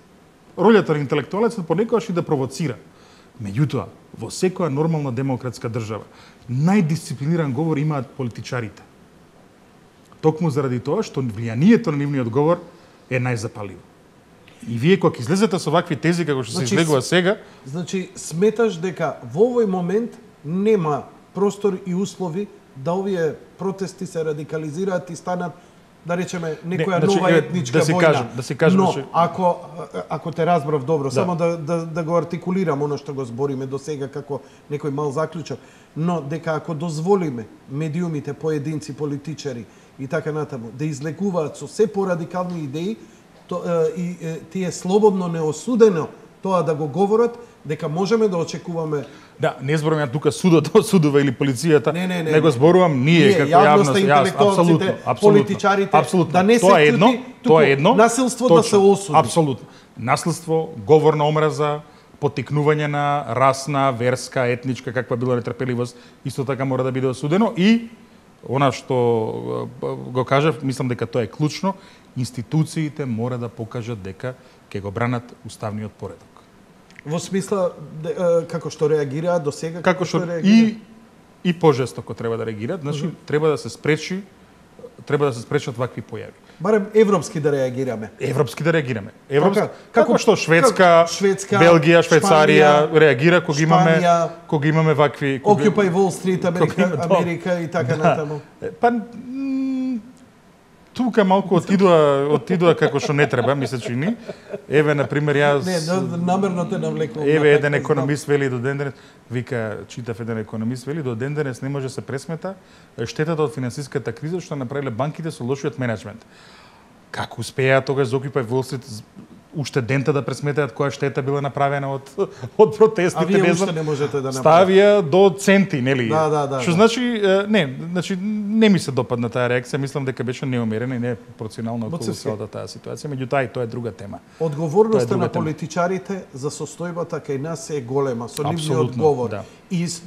Ролјата на интелектуалецот понекогаш и да провоцира. Меѓутоа, во секоја нормална демократска држава, најдисциплиниран говор имаат политичарите. Токму заради тоа што влијанието на нивниот говор е најзапаливо. И вие кога излезете со вакви тези како што се излегува сега, значи сметаш дека во овој момент нема простор и услови да овие протести се радикализираат и станат, да речеме, некоја нова етничка војна. Да се кажем, но ако те разбрав добро, само да го артикулирам оно што го збориме до сега како некој мал заклучок, но дека ако дозволиме медиумите, поединци, политичари и така натаму да излекуваат со се порадикални идеи, и тие слободно неосудено тоа да го говорат, дека можеме да очекуваме. Да, не зборувам ја тука судова или полицијата, него зборувам ние како јавност, интелектуалците, политичарите, да не се туку насилство да се осуди. Апсолутно. Насилство, говор на омраза, потикнување на расна, верска, етничка, каква била нетрпеливост, исто така мора да биде осудено и она што го кажав, мислам дека тоа е клучно, институциите мора да покажат дека ќе го бранат уставниот поредок. Во смисла како што реагираат до сега, како што и пожестоко треба да реагираат, значи треба да се спречат вакви појави. Барем европски да реагираме. Како што Шведска, Белгија, Швейцарија реагира кога имаме вакви Occupy Wall Street, Америка и така натаму. Па тука малку отидува како што не треба, ми се чини. Еве на пример јас намерно те навлекувам. Еве еден економист вели до ден денес, вика, читав еден економист вели до ден денес не може се пресмета штетата од финансиската криза што направиле банките со лошиот менеджмент. Како успеа тогаш за Occupy Wall Street уште дента да пресметаат која штета била направена од протестите, а вие уште не можете да направите. Ставија до центи, нели? Да. Што значи не ми се допадна таа реакција, мислам дека беше неумерена и не пропорционална околу целата таа ситуација, меѓутоа и тоа е друга тема. Одговорноста на политичарите за состојбата кај нас е голема, со нивниот говор. Да.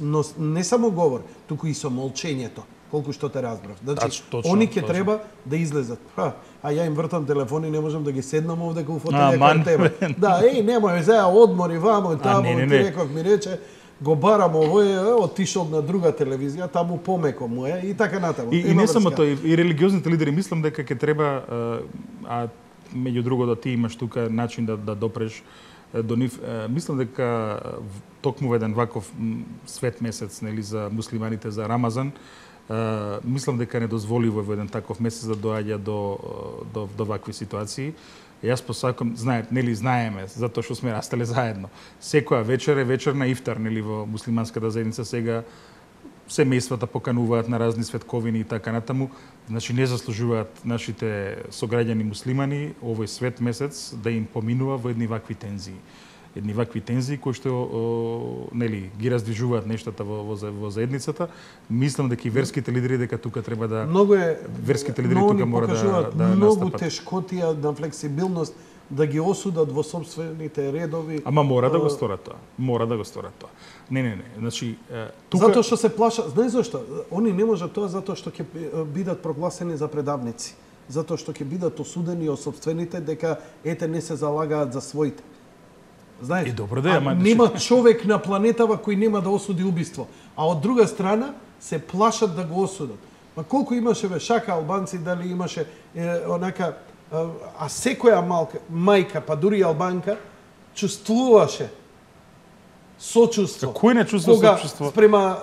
Но не само говор, туку и со молчењето. Колку што те разбрав. Значи, они ќе треба да излезат. А ја им вртам телефони, не можам да ги седнам овде како фотелја кај тебе. Да, немој зеа одмори вамо и таму, ти реков ми рече, го барам овој, отишол на друга телевизија, таму помеко му е и така натаму. И не само тоа, и религиозните лидери мислам дека ќе треба, а меѓу друго да ти имаш тука начин да допреш до нив. Мислам дека токму еден ваков свет месец, нели, за муслиманите, за Рамазан, мислам дека недозволиво во еден таков месец да доаѓа до вакви ситуации. Јас посакам, знаеме, затоа што сме растеле заедно. Секоја вечер е вечер на ифтар, нели, во муслиманската заедница сега семејствата покануваат на разни светковини и така натаму. Значи не заслужуваат нашите сограѓани муслимани овој свет месец да им поминува во едни вакви тензии. Едни вакви тензии кои што нели ги раздвижуваат нештата во заедницата. Мислам дека и верските лидери дека тука треба да верските лидери тука мора да настапат. Многу тешкотија на флексибилност да ги осудат во сопствените редови. Ама мора да го сторат тоа. Не. Значи тука затоа што се плашат, знаеш зошто? Они не можат тоа затоа што ќе бидат прогласени за предавници. Затоа што ќе бидат осудени од сопствените дека не се залагаат за своите. Знаеш, нема човек на планетава кој нема да осуди убиство. А од друга страна се плашат да го осудат. Ма колку имаше шака албанци, дали имаше онака, а секоја мајка, па дури албанка, чувствуваше сочувство. Кој не чувствува сочувство? Спрема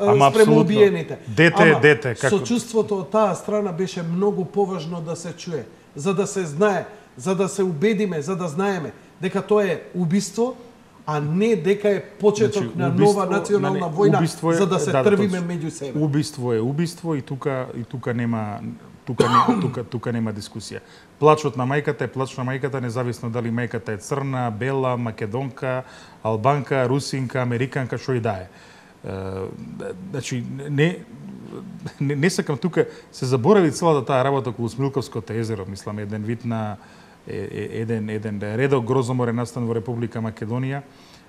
убиените. Дете е дете. Сочувството од таа страна беше многу поважно да се чуе, за да се знае, за да се убедиме, за да знаеме дека тоа е убиство, а не дека е почеток на нова национална војна, за да се трвиме меѓу себе. Убиство е убиство и тука нема тука нема дискусија. Плачот на мајката е плач на мајката, независно дали мајката е црна, бела, македонка, албанка, русинка, американка, што и да е. Значи, не сакам тука, се заборави целата таа работа околу Смилковското езеро, мислам, еден вид на еден редок грозоморен настан во Република Македонија.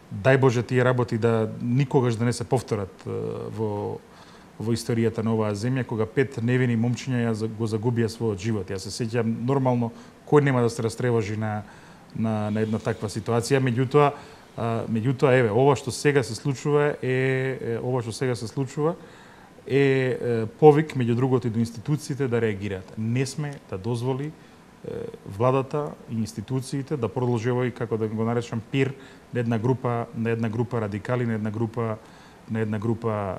Дај Боже тие работи да никогаш да не се повторат во историјата на оваа земја, кога 5 невини момчиња го загубија својот живот. Јас се сеќам нормално кој нема да се растревожи на една таква ситуација, меѓутоа еве ова што сега се случува е повик меѓу другото и до институциите да реагираат. Не сме да дозволи владата и институциите да продолжи овој, како да го наречам, пир на една група радикали, на една група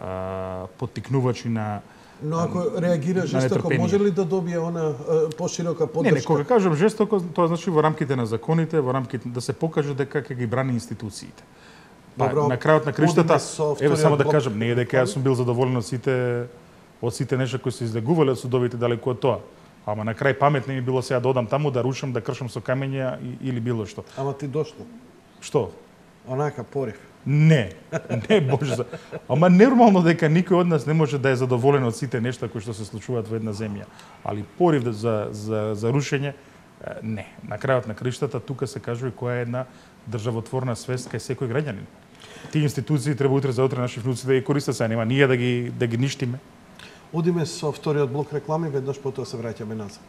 поттикнувачи на. Но ако реагира жестоко, може ли да добие она поширока поддршка? Не, кога кажам жестоко, тоа значи во рамките на законите, во рамките да се покаже дека ќе ги брани институциите. Добро, на крајот на криштата, еве само да кажам, не е дека јас сум бил задоволен од сите нешта кои се излегувале од судовите далеку од тоа. Ама на крај памет не ми било сега да одам таму да рушам, да кршам со камења или било што. Ама ти дошло? Што? Онака порив. Не, Боже. Ама нормално дека никој од нас не може да е задоволен од сите нешта кои што се случуваат во една земја. Али порив за рушење, не. На крајот на криштата тука се кажува која е една државотворна свест кај секој граѓанин. Тие институции треба утре за утре наши внуци да ги користат, сега нема ние да ги ништиме. Одиме со вториот блок реклами, веднаш потоа се враќаме назад.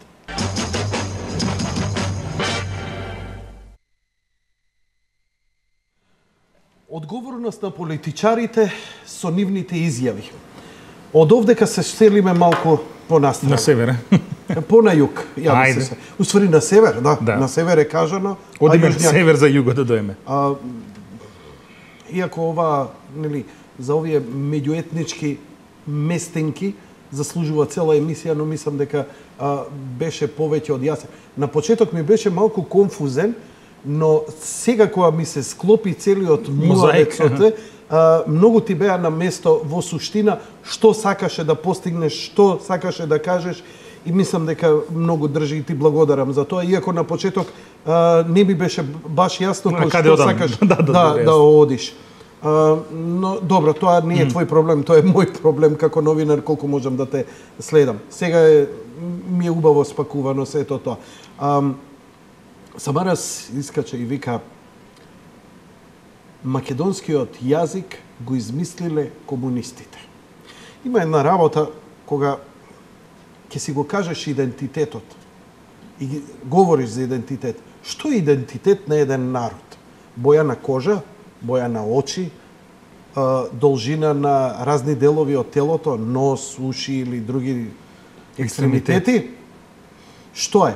Одговорност на политичарите со нивните изјави. Од овдека се селиме малку понастрана. На север. По на југ, јави се. Уствари на север, да. На север е кажано. Одиме на север за југо да доеме. Иако ова, нели, за овие меѓуетнички местенки заслужува цела емисија, но мислам дека беше повеќе од јасен. На почеток ми беше малку конфузен, но сега кога ми се склопи целиот муавецот, многу ти беа на место во суштина што сакаше да постигнеш, што сакаше да кажеш и мислам дека многу држи и ти благодарам за тоа, иако на почеток не ми беше баш јасно што сакаш да одиш. Но добро, тоа не е твој проблем, тоа е мој проблем како новинар, колку можам да те следам. Сега ми е убаво спакувано сето тоа. Самарас искача и вика: македонскиот јазик го измислиле комунистите. Има една работа кога ќе си го кажеш идентитетот и говориш за идентитет. Што е идентитет на еден народ? Боја на кожа, боја на очи, должина на разни делови од телото, нос, уши или други екстремитети? Што е?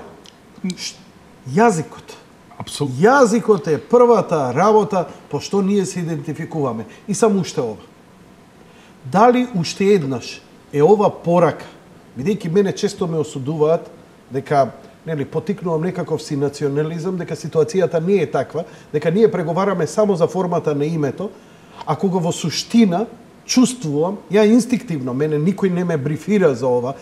Јазикот. Апсолутно. Јазикот е првата работа по што ние се идентификуваме. И само уште ова. Дали уште еднаш е ова порака, бидејќи мене често ме осудуваат дека потикнувам некаков си национализам, дека ситуацијата не е таква, дека ние преговараме само за формата на името, а кога во суштина чувствувам, ја инстинктивно, мене никој не ме брифира за ова,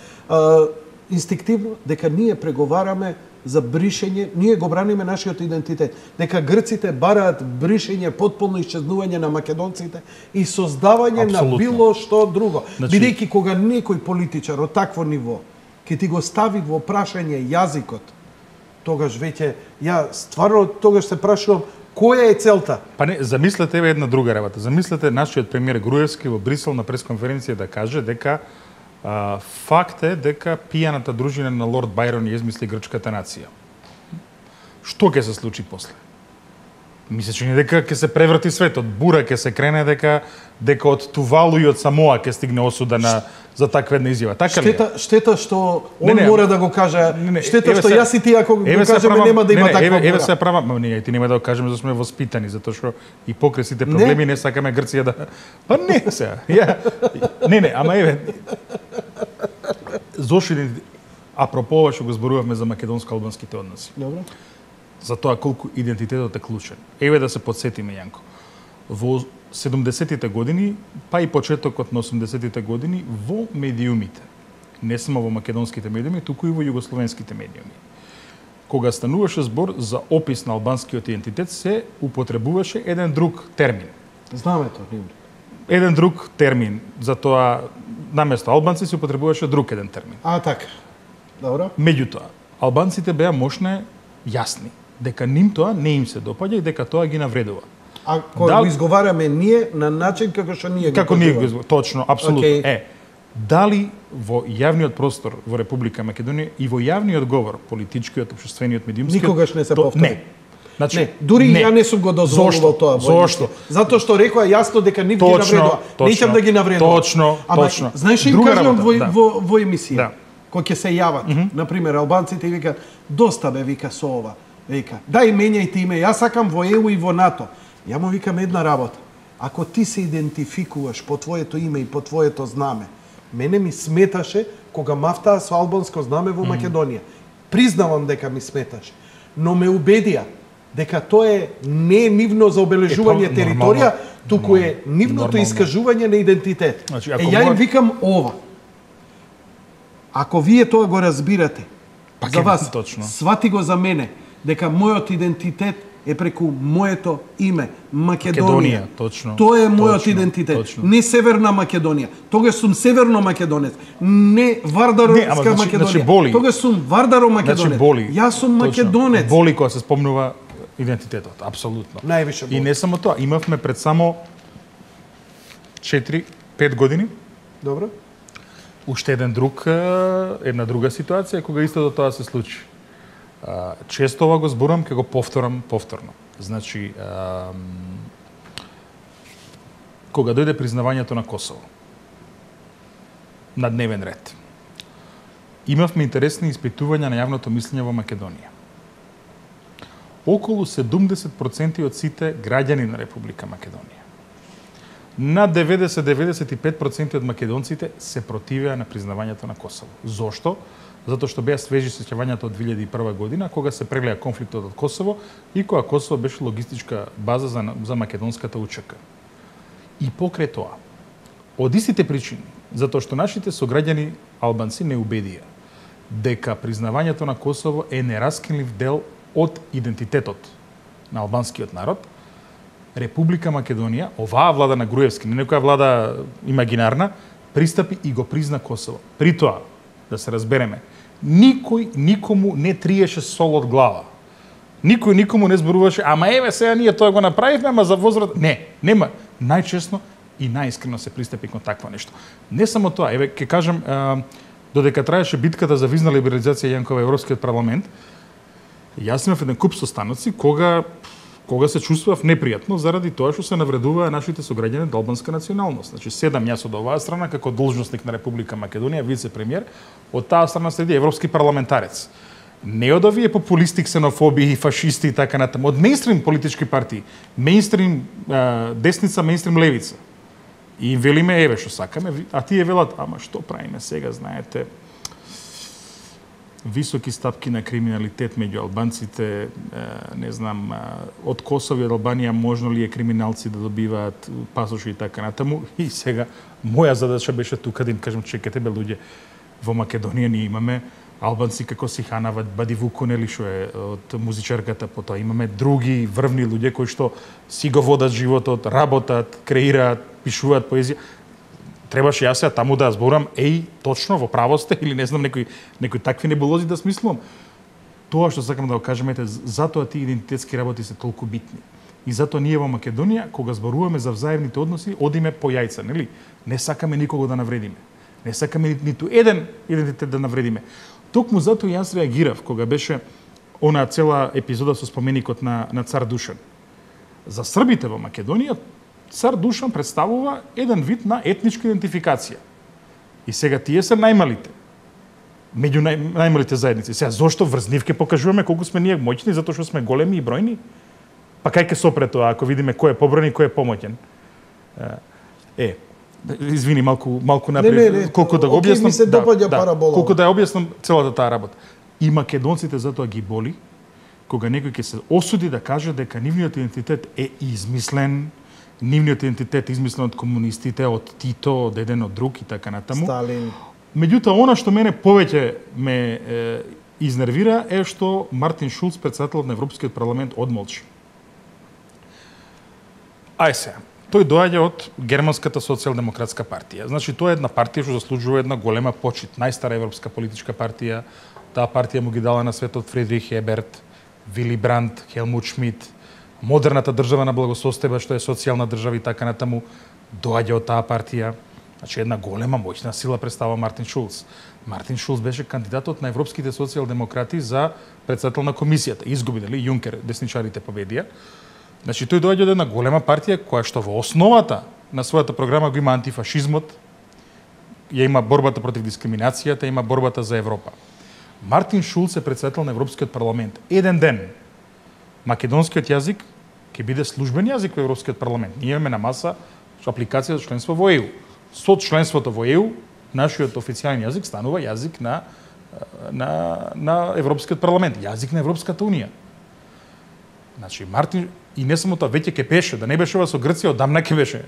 инстинктивно дека ние преговараме за бришење, ние го браниме нашиот идентитет. Дека грците бараат бришење, потполно исчезнување на македонците и создавање на било што друго. Бидејќи кога некој политичар од такво ниво ќе ти го стави во прашање јазикот, тогаш веќе ја стварно тогаш се прашувам која е целта. Па не, замислете еве една друга работа. Замислете нашиот премиер Груевски во Брисел на пресконференција да каже дека факт е дека пијаната дружина на Лорд Бајрон ја измисли грчката нација. Што ќе се случи после? Ми се чини дека ќе се преврти светот. Бура ќе се крене дека од Тувалу и од Самоа ќе стигне осуда за таква една изјава. Така ли? Штета што он мора да го каже. Штета што јас и ти ако го кажеме нема да има таква бура. Еве се права, ние ти нема да го кажеме за сме воспитани, затоа што и покрај сите проблеми не сакаме Грција да. Па не сега. Не, ама еве. Зошто апропо ова што го зборувавме за македонско-албанските односи. Добро. За тоа колку идентитетот е клучен. Еве да се потсетиме, Јанко. Во 70-тите години, па и почетокот на 80-тите години, во медиумите, не само во македонските медиуми, туку и во југословенските медиуми. Кога стануваше збор за опис на албанскиот идентитет, се употребуваше еден друг термин. Знаме тоа, нивно. Еден друг термин, затоа наместо албанци се употребуваше друг еден термин. Така. Добро. Меѓутоа, албанците беа мошне јасни дека ним тоа не им се допаѓа и дека тоа ги навредува. А кога го изговараме ние на начин како што ние го како ние го точно, апсолутно. Okay. Дали во јавниот простор во Република Македонија и во јавниот говор, политичкиот, општествениот, медиумскиот, никогаш не се повтори. Не. Значи, не, дури ја не сум го дозволувал тоа. Зошто? Затоа што рекоа јасно дека нив ги навредува. Неќам да ги навредува. Точно. Знаеш ли кажам во емисија? Да. Кога ќе се јават, на пример, албанците и викаат: "Доста бе, вика со ова." Вика: "Дај менјајте име, јас сакам во ЕУ и во НАТО." Ја му викам една работа. Ако ти се идентификуваш по твоето име и по твоето знаме, мене ми сметаше кога мафтаа со албанско знаме во Македонија. Признавам дека ми сметаше, но ме убедија дека тоа е не нивно за обележување територија, туку е нивното искажување на идентитет. Значи, ја им викам ова. Ако вие тоа го разбирате, за вас, свати го за мене, дека мојот идентитет е преку моето име, Македонија. Точно. Тоа е мојот идентитет. Точно. Не Северна Македонија. Тогаш сум северно македонец. Не Вардаровска Македонија. Значи боли. Тогаш сум Вардаро македонец. Значи боли. Јас сум македонец. Боли кога се спомнува идентитетот, апсолутно. Највише боли. И не само тоа, имавме пред само 4-5 години. Добро. Уште една друга ситуација кога истото тоа се случи. Често ова го зборам, ќе го повторам повторно. Значи, кога дојде признавањето на Косово на дневен ред, имавме интересни испитувања на јавното мислење во Македонија. Околу 70% од сите граѓани на Република Македонија, на 90-95% од македонците се противеа на признавањето на Косово. Зошто? Затоа што беа свежи сеќавањата од 2001 година, кога се прелеа конфликтот од Косово и кога Косово беше логистичка база за македонската УЧК. И покрај тоа, од истите причини, затоа што нашите сограѓани албанци не убедија дека признавањето на Косово е нераскинлив дел од идентитетот на албанскиот народ, Република Македонија, оваа влада на Груевски, не некоја влада имагинарна, пристапи и го призна Косово. При тоа, да се разбереме, никој никому не триеше сол од глава. Никој никому не зборуваше: "Ама еве сега ние тоа го направивме, ама за возврат..." Не, нема. Најчесно и најискрено се пристапи кон такво нешто. Не само тоа, еве ќе кажам, додека траеше битката за визна либерализација Јанкова Европскиот парламент, јас имав еден куп состаноци кога се чувствував непријатно заради тоа што се навредуваа нашите сограѓани од албанска националност. Значи 7 јас од оваа страна како должностник на Република Македонија, вице-премиер, од таа страна следи европски парламентарец. Не од овие популисти, ксенофоби, фашисти и така натаму, од мејнстрим политички партии, мејнстрим десница, мејнстрим левица. И им велиме: "Еве што сакаме", а тие велат: "Ама што правиме сега, знаете, високи стапки на криминалитет меѓу албанците, не знам, од Косово и од Албанија можно ли е криминалци да добиваат пасоши и така натаму." И сега моја задача беше тука да им кажам: "Чекате бе луѓе, во Македонија ние имаме албанци како Сихана Бадивукунели, што е од музичарката, потоа имаме други врвни луѓе кои што си го водат животот, работат, креираат, пишуваат поезија." Требаше јас сега таму да зборам: "Еј, точно во право сте", или не знам, некои такви небулози да смислувам. Тоа што сакам да го кажам е затоа тие идентитетски работи се толку битни. И затоа ние во Македонија, кога зборуваме за взаимните односи, одиме по јајца, нели? Не сакаме никого да навредиме. Не сакаме ниту еден идентитет да навредиме. Токму затоа јас реагирав кога беше она цела епизода со споменикот на цар Душан. За србите во Македонија цар Душан представува еден вид на етничка идентификација. И сега тие се најмалите. Меѓу најмалите заедници. Сега зошто врзнив ке покажуваме колку сме ние моćни, затоа што сме големи и бројни? Па кај ке сопре тоа ако видиме кој е побројен и кој е помоќен? Извини, малку напред, колку да го објаснам. Ми се допаѓа парабола. Колку да ја објаснам целата таа работа. И македонците затоа ги боли кога некој ќе се осуди да каже дека нивниот идентитет е измислен, нивниот идентитет е измислен од комунистите, од Тито, од еден од друг и така натаму. Сталин. Меѓутоа, она што мене повеќе ме изнервира е што Мартин Шулц, председателот на Европскиот парламент, одмолчи. Ај сега, тој доаѓа од Германската социјалдемократска партија. Значи, тоа е една партија што заслужува една голема почит. Најстара европска политичка партија. Таа партија му ги дала на светот Фридрих Еберт, Вили Брандт, Хелмут Шмидт, модерната држава на благосостојба, што е социјална држава и така натаму, доаѓа од таа партија. Значи, една голема моќна сила представа Мартин Шулц. Мартин Шулц беше кандидатот на европските социјалдемократи за председател на комисијата. Изгуби, дали, Јункер, десничарите победија. Значи, тој доаѓа од една голема партија која што во основата на својата програма го има антифашизмот, ја има борбата против дискриминацијата, има борбата за Европа. Мартин Шулц е председател на Европскиот парламент. Еден ден македонскиот јазик ќе биде службен јазик во Европскиот парламент. Ние имаме на маса апликација за членство во ЕУ. Со членството во ЕУ, нашиот официјален јазик станува јазик на Европскиот парламент, јазик на Европската унија. Значи, Мартин, и не само тоа, веќе ќе беше, да не беше ова со Грција, одамна ќе беше.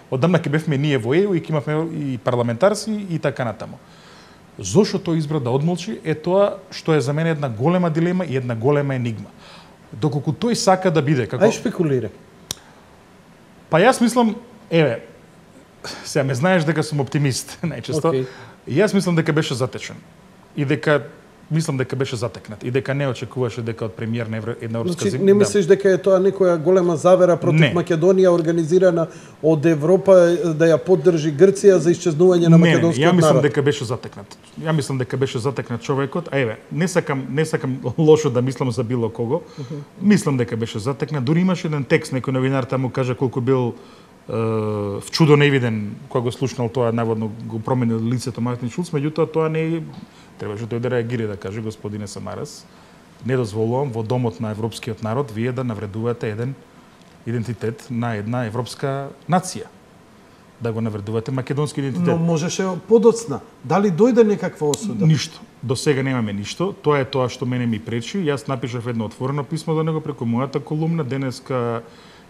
Одамна ќе бевме ние во ЕУ и ќе имавме и парламентарци и така натаму. Зошто тој избра да одмолчи е тоа што е за мене една голема дилема и една голема енигма. Доколку тој сака да биде како... Ај шпекулира. Па јас мислам, сега ме знаеш дека сум оптимист најчесто. Okay. Јас мислам дека беше затечен. И дека мислам дека беше затекнат и дека не очекуваше дека од премиер на една европска земја. Не мислиш дека е тоа некоја голема завера против Македонија организирана од Европа да ја поддржи Грција за исчезнување на македонскиот народ? Ја мислам дека беше затекнат. Ја мислам дека беше затекнат човекот. А не сакам лошо да мислам за било кого. Мислам дека беше затекнат. Дури имаше еден текст, некој новинар таму кажа колку бил в чудо невиден кога го слушнал тоа, наводно го променил лицето Мартин Шулц, меѓутоа тоа не требаше тој да реагира да каже: господине Самарас, не дозволувам во домот на европскиот народ вие да навредувате еден идентитет на една европска нација. Да го навредувате македонски идентитет. Но можеше подоцна. Дали дојде некаква осуда? Ништо. До сега немаме ништо. Тоа е тоа што мене ми пречи. Јас напишав едно отворено писмо до него преку мојата колумна. Денеска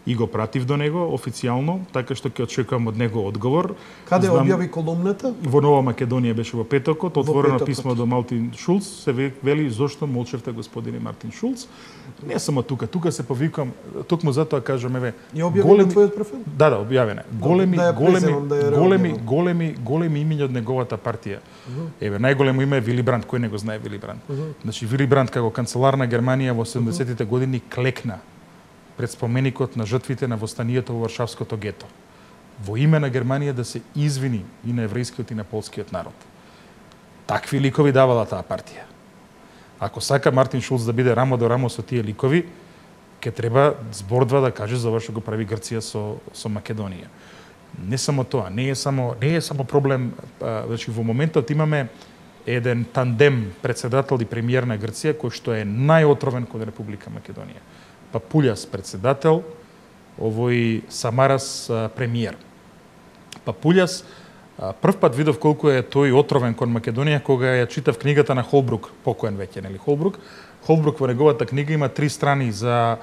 и го пратив до него официјално, така што ќе очекувам од него одговор. Каде објави колумната? Во Нова Македонија беше во петокот, отворено писмо до Мартин Шулц, се вели зошто молчевте господине Мартин Шулц. Не само тука се повикам, токму затоа кажам, ја објави твојот профил? Да, објавена. Големи имиња од неговата партија. Најголемо име е Вили Брандт, кој не го знае Вили Брандт. Значи Вили Брандт како канцелар на Германија во 70-тите години клекна пред споменикот на жртвите на востанието во Варшавското гето. Во име на Германија да се извини и на еврејскиот и на полскиот народ. Такви ликови давала таа партија. Ако сака Мартин Шулц да биде рамо до рамо со тие ликови, ќе треба збордва да каже за ова што го прави Грција со Македонија. Не само тоа, не е само проблем, значи во моментот имаме еден тандем председател и премиер на Грција кој што е најотровен кон Република Македонија. Папулјас председател, овој Самарас премиер. Папулјас прв пат видов колку е тој отровен кон Македонија кога ја читав книгата на Холбрук, покоен веќе, нели Холбрук. Холбрук во неговата книга има 3 страни за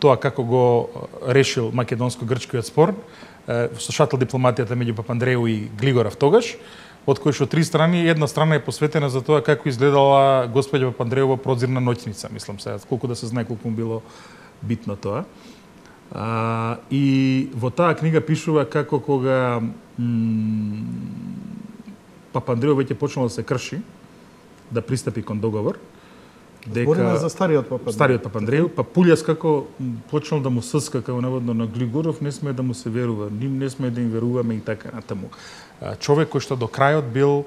тоа како го решил македонско-грчкиот спор со шатл дипломатијата меѓу Папандреу и Глигоров тогаш, од кои што 3 страни, една страна е посветена за тоа како изгледала господја Папандреова прозирна ноќница, мислам сега, колку да се знае колку му било битно тоа. И во таа книга пишува како кога Папандреу веќе почнал да се крши, да пристапи кон договор, дека за стариот Папандреу, Папулјас како почнал да му сска како наводно на Глигоров, не сме да му се верува, не сме да им веруваме и така натаму. Човек кој што до крајот бил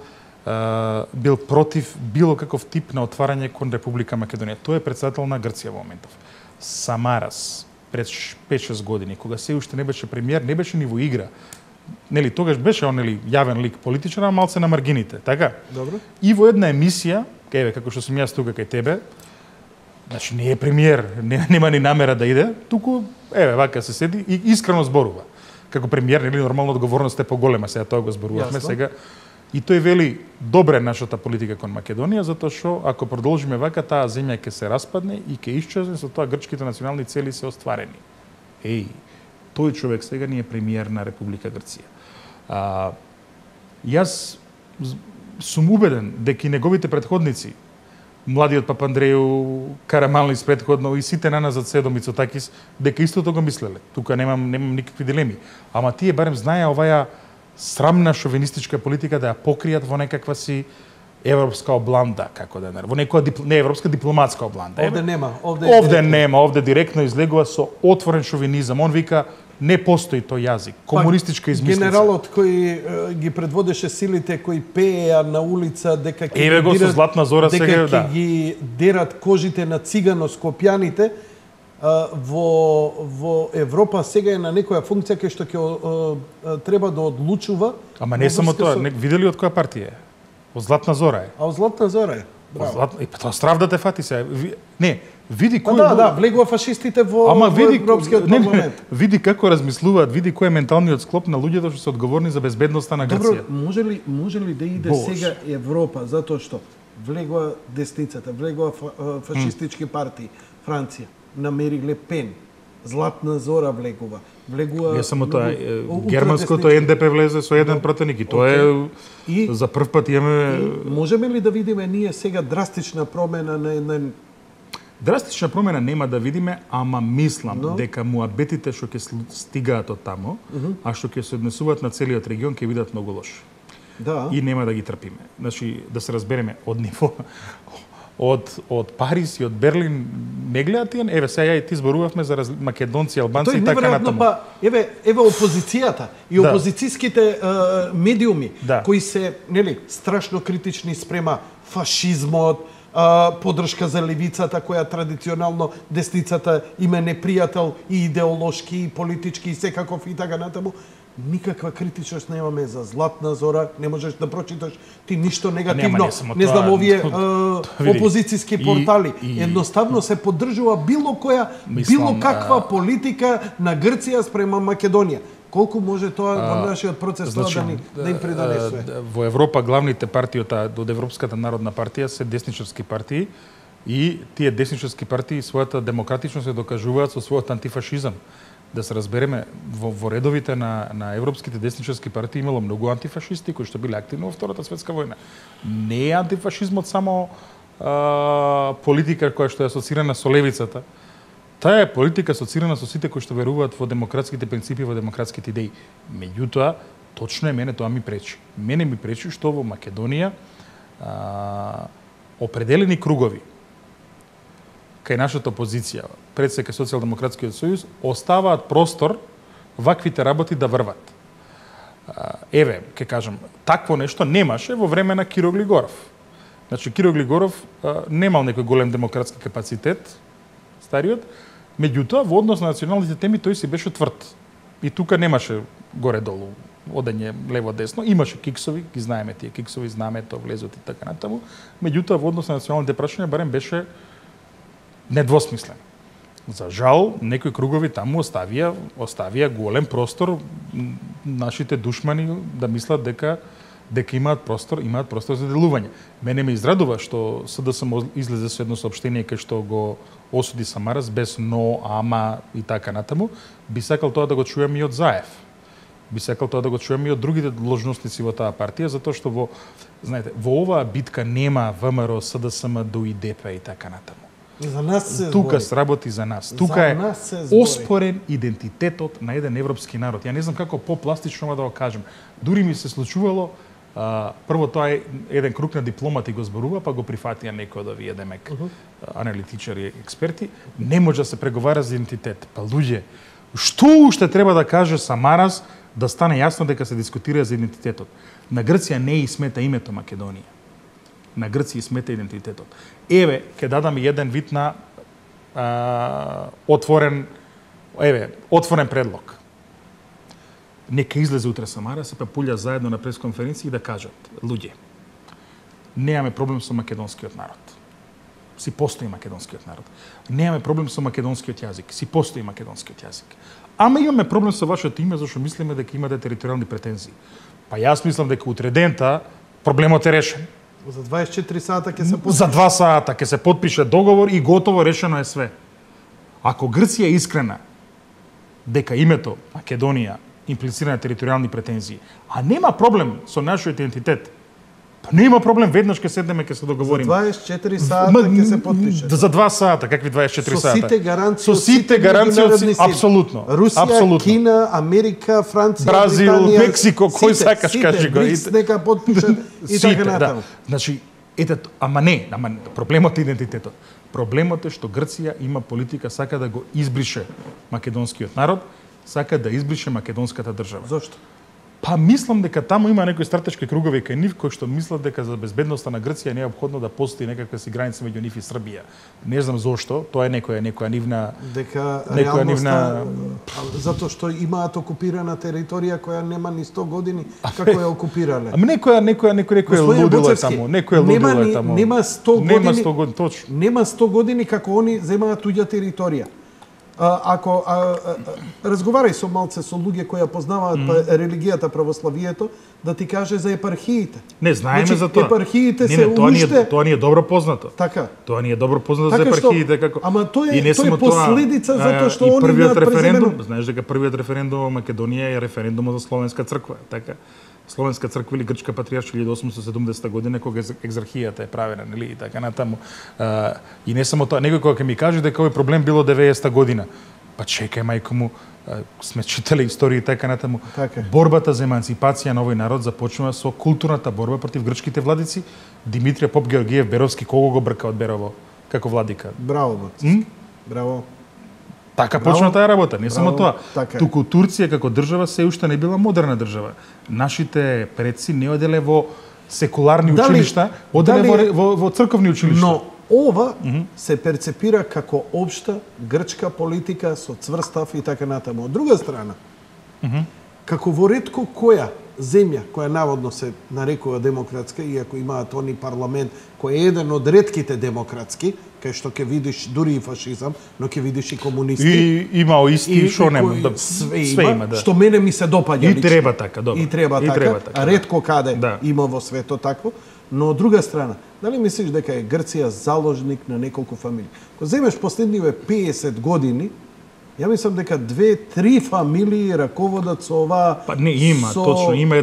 против било каков тип на отварање кон Република Македонија. Тој е председател на Грција во моментов. Самарас пред 5-6 години, кога се уште не беше премиер, не беше ни во игра. Нели тогаш беше он јавен лик политичар, а малце на маргините, така? Добро. И во една емисија, како што сум јас тука кај тебе, значи не е премиер, нема ни намера да иде, туку вака се седи и искрено зборува. Како премиер, нели нормално одговорноста е поголема, сега тоа го зборувавме сега. И тој вели, добра е нашата политика кон Македонија, затоа што ако продолжиме вака, таа земја ќе се распадне и ќе исчезне, со тоа грчките национални цели се остварени. Тој човек сега не е премиер на Република Грција. Јас сум убеден дека и неговите претходници, младиот Папандреју, Караманлис претходно и сите наназад седо Мицотакис, дека истото го мислеле. Тука немам никакви дилеми. Ама тие барем знаеа оваа срамна шовинистичка политика да ја покријат во некаква си европска обланда, како да во некоја не европска дипломатска обланда. Овде нема, овде нема, овде директно излегува со отворен шовинизам. Он вика не постои тој јазик, комунистичка измислица. Генералот кој ги предводеше силите кои пееа на улица дека ќе еве го со Златна Зора сега дека ќе ги дерат кожите на цигано-скопјаните, во Европа сега е на некоја функција кај што ќе треба да одлучува. Ама не само тоа, видели од која партија е? Од Златна Зора е. А од Златна Зора е. Браво. Тоа страв да те фати се. Не, види кој влегува фашистите во Европскиот парламент. Види како размислуваат, види кој е менталниот склоп на луѓето што се одговорни за безбедноста на Грција. Добро, може ли да иде сега Европа затоа што влегува десницата, влегува фашистички партии, Франција, намери Ле Пен, Златна Зора влегува. Не само тоа, германското НДП влезе со еден пратеник и тоа е за прв пат имаме. Можеме ли да видиме ние сега драстична промена на еден? Драстична промена нема да видиме, ама мислам дека муабетите што ќе стигаат од тамо, а што ќе се однесуваат на целиот регион ќе бидат многу лоши. Да. И нема да ги трпиме. Значи, да се разбереме, од ниво од Париз и од Берлин не гледаат тие. Еве сега и ти зборувавме за македонци, албанци и така натаму. Еве опозицијата и опозицијските медиуми кои се, нели, страшно критични спрема фашизмот, поддршка за левицата која традиционално десницата им е непријател и идеолошки и политички и секаков и така натаму. Никаква критичност немаме за Златна Зора, не можеш да прочиташ ти ништо негативно. Не знам, овие опозицијски портали. Едноставно се поддржува било каква политика на Грција спрема Македонија. Колку може тоа во нашиот процес да им придонесува? Во Европа главните партии од Европската народна партија се десничарски партии и тие десничарски партии својата демократичност се докажуваат со својот антифашизам. Да се разбереме, во редовите на европските десничарски партии имало многу антифашисти кои што биле активни во Втората светска војна. Не е антифашизмот само политика која што е асоцирана со левицата. Таа е политика асоцирана со сите кои што веруваат во демократските принципи, во демократските идеи. Меѓутоа, точно мене тоа ми пречи. Мене ми пречи што во Македонија определени кругови кај нашата опозиција, пред се кај Социјалдемократскиот сојуз, оставаат простор ваквите работи да врват. Еве, ќе кажам, такво нешто немаше во време на Киро Глигоров. Значи, Киро Глигоров немал некој голем демократски капацитет, стариот, меѓутоа, во однос на националните теми, тој си беше тврд. И тука немаше горе-долу одење лево-десно. Имаше киксови, ги знаеме тие киксови, знаме тоа, влезот и така натаму. Меѓутоа, во однос на националните прашања, барем беше недвосмислен. За жал, некои кругови таму оставија голем простор нашите душмани да мислат дека имаат простор за делување. Мене ме израдува што СДСМ излезе со едно соопштение кај што го осуди Самарас без но, ама и така натаму. Би сакал тоа да го чуем и од Заев. Би сакал тоа да го чуем и од другите длжностници во таа партија, затоа што во оваа битка нема ВМРО, СДСМ, ДОИ-ДП и така натаму. За нас се тука сработи за нас. Тука е оспорен идентитетот на еден европски народ. Ја не знам како попластично да го кажем. Дури ми се случувало, прво тоа е еден круг на дипломати го зборува, па го прифатија некој од овие демек аналитичари и експерти. Не може да се преговара за идентитет. Па луѓе, што уште треба да каже Самарас да стане јасно дека се дискутира за идентитетот? На Грција не и смета името Македонија. На Грција смета идентитетот. Еве, ќе дадам еден вид на отворен предлог. Нека излезе утре Самара, се папулја заедно на пресконференција и да кажат, луѓе, немаме проблем со македонскиот народ. Си постои македонскиот народ. Немаме проблем со македонскиот јазик. Си постои македонскиот јазик. Ама имаме проблем со вашето име, зашто мислиме дека имате територијални претензии. Па јас мислам дека утре дента проблемот е решен. За 24 сата ќе се подпише. За 2 сата ќе се подпише договор и готово, решено е све. Ако Грција е искрена дека името Македонија имплицира на територијални претензии, а нема проблем со нашиот идентитет, Па нема проблем, веднаш ќе седнеме, ќе се договориме. За 24 сата ќе се потпише. За 2 сата, какви 24 сата? Со сите гаранции, со сите гаранции, апсолутно. Русија, апсолутно. Кина, Америка, Франција, Бразил, Британија, Мексико, кој сакаш кажи го. Сите, нека потпишат и така натаму. Значи, ама проблемот е идентитетот. Проблемот е што Грција има политика, сака да го избрише македонскиот народ, сака да избрише македонската држава. Зошто? Па мислам дека таму има некои стратешки кругови кај нив кои што мислат дека за безбедноста на Грција не е неопходно да постои некаква си граница меѓу нив и Србија. Не знам зошто, тоа е некоја нивна дека некоја реалноста затоа што имаат окупирана територија која нема ни 100 години како ја окупирале. Ама некој лудило е таму, некој лудило е таму. Нема 100 години. Нема 100 години, точно. Нема 100 години како они земаат туѓа територија. Ако разговарај со малце со луѓе кои ја познаваат религијата православието, да ти каже за епархиите. Не знаеме значи, за тоа. Епархиите се уште тоа ни е добро познато. Така. Тоа ни е добро познато така за епархиите како. Ама тоа и не е последица затоа што они првиот имаат референдум, знаеш дека првиот референдум во Македонија е референдумот за Словенска црква, така. Словенска црква или Грчка патријаршија 1870 година кога екзархијата е правена, нели, и така натаму. И не само тоа, некој кога ќе ми каже дека овој проблем било 90-та година. Па чекај, мајко му, сме читали истории и така натаму. Така. Борбата за емансипација на овој народ започнува со културната борба против грчките владици. Димитрија Поп Георгиев Беровски, кого го брка од Берово како владика? Браво, браво. Така почна таа работа, не само тоа. Така. Туку Турција како држава се уште не била модерна држава. Нашите предци не оделе во секуларни училишта, оделе во црковни училишта. Но ова се перцепира како општа грчка политика со цврстав и така натаму. Од друга страна, како во ретко која земја која наводно се нарекува демократска, иако имаат они парламент кој е еден од ретките демократски, кај што ќе видиш дури и фашизам, но ќе видиш и комунисти. И имао исти шо нема, све има, да. Што мене ми се допаѓа лично. И треба така, добро. И треба така. Ретко каде има во светот такво. Но од друга страна, дали мислиш дека е Грција заложник на неколку фамилии? Кога земеш последниве 50 години, ја мислам дека 2-3 фамилии раководат со оваа... Па не, има, точно, има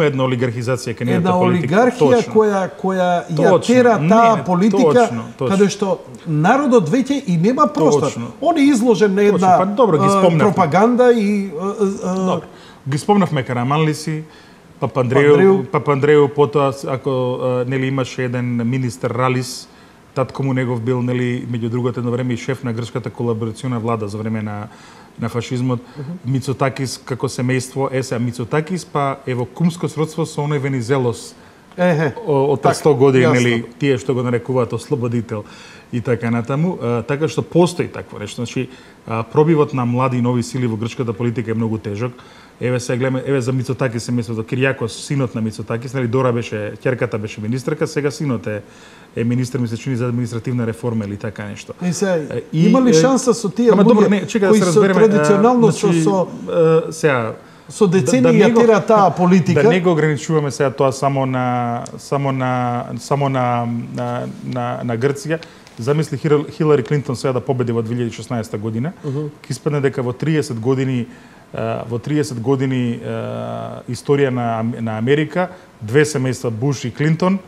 една олигархизација кај нејата политика. Една олигархија која ја тера таа политика, каде што народот веќе и нема простор. Он е изложен на една пропаганда и... Добро, ги спомнавме Караманлиси, Папандреу, потоа ако нели имаше еден министер Ралис, татко му негов бил нели меѓу другото едно време и шеф на грчката колаборациона влада за време на фашизмот. Мицотакис како семејство, Мицотакис па е во кумско сродство со оној Венизелос. Од 100 години, нели, тие што го нарекуваат ослободител и така натаму, така што постои такво нешто. Значи, пробивот на млади нови сили во грчката политика е многу тежок. Еве се гледаме, еве за Мицотакис се мислам, Киријакос, синот на Мицотакис, нели Дора беше, ќерката беше министерка, сега синот е министер, ми се чини, за административна реформа или така нешто. Има ли шанса со тие луѓе кои се традиционално со децении ја тера таа политика? Да не го ограничуваме сега тоа само на Грција. Замисли Хилари Клинтон сега да победи во 2016 година, ќе испадне дека во 30 години историја на Америка, две семејства Буш и Клинтон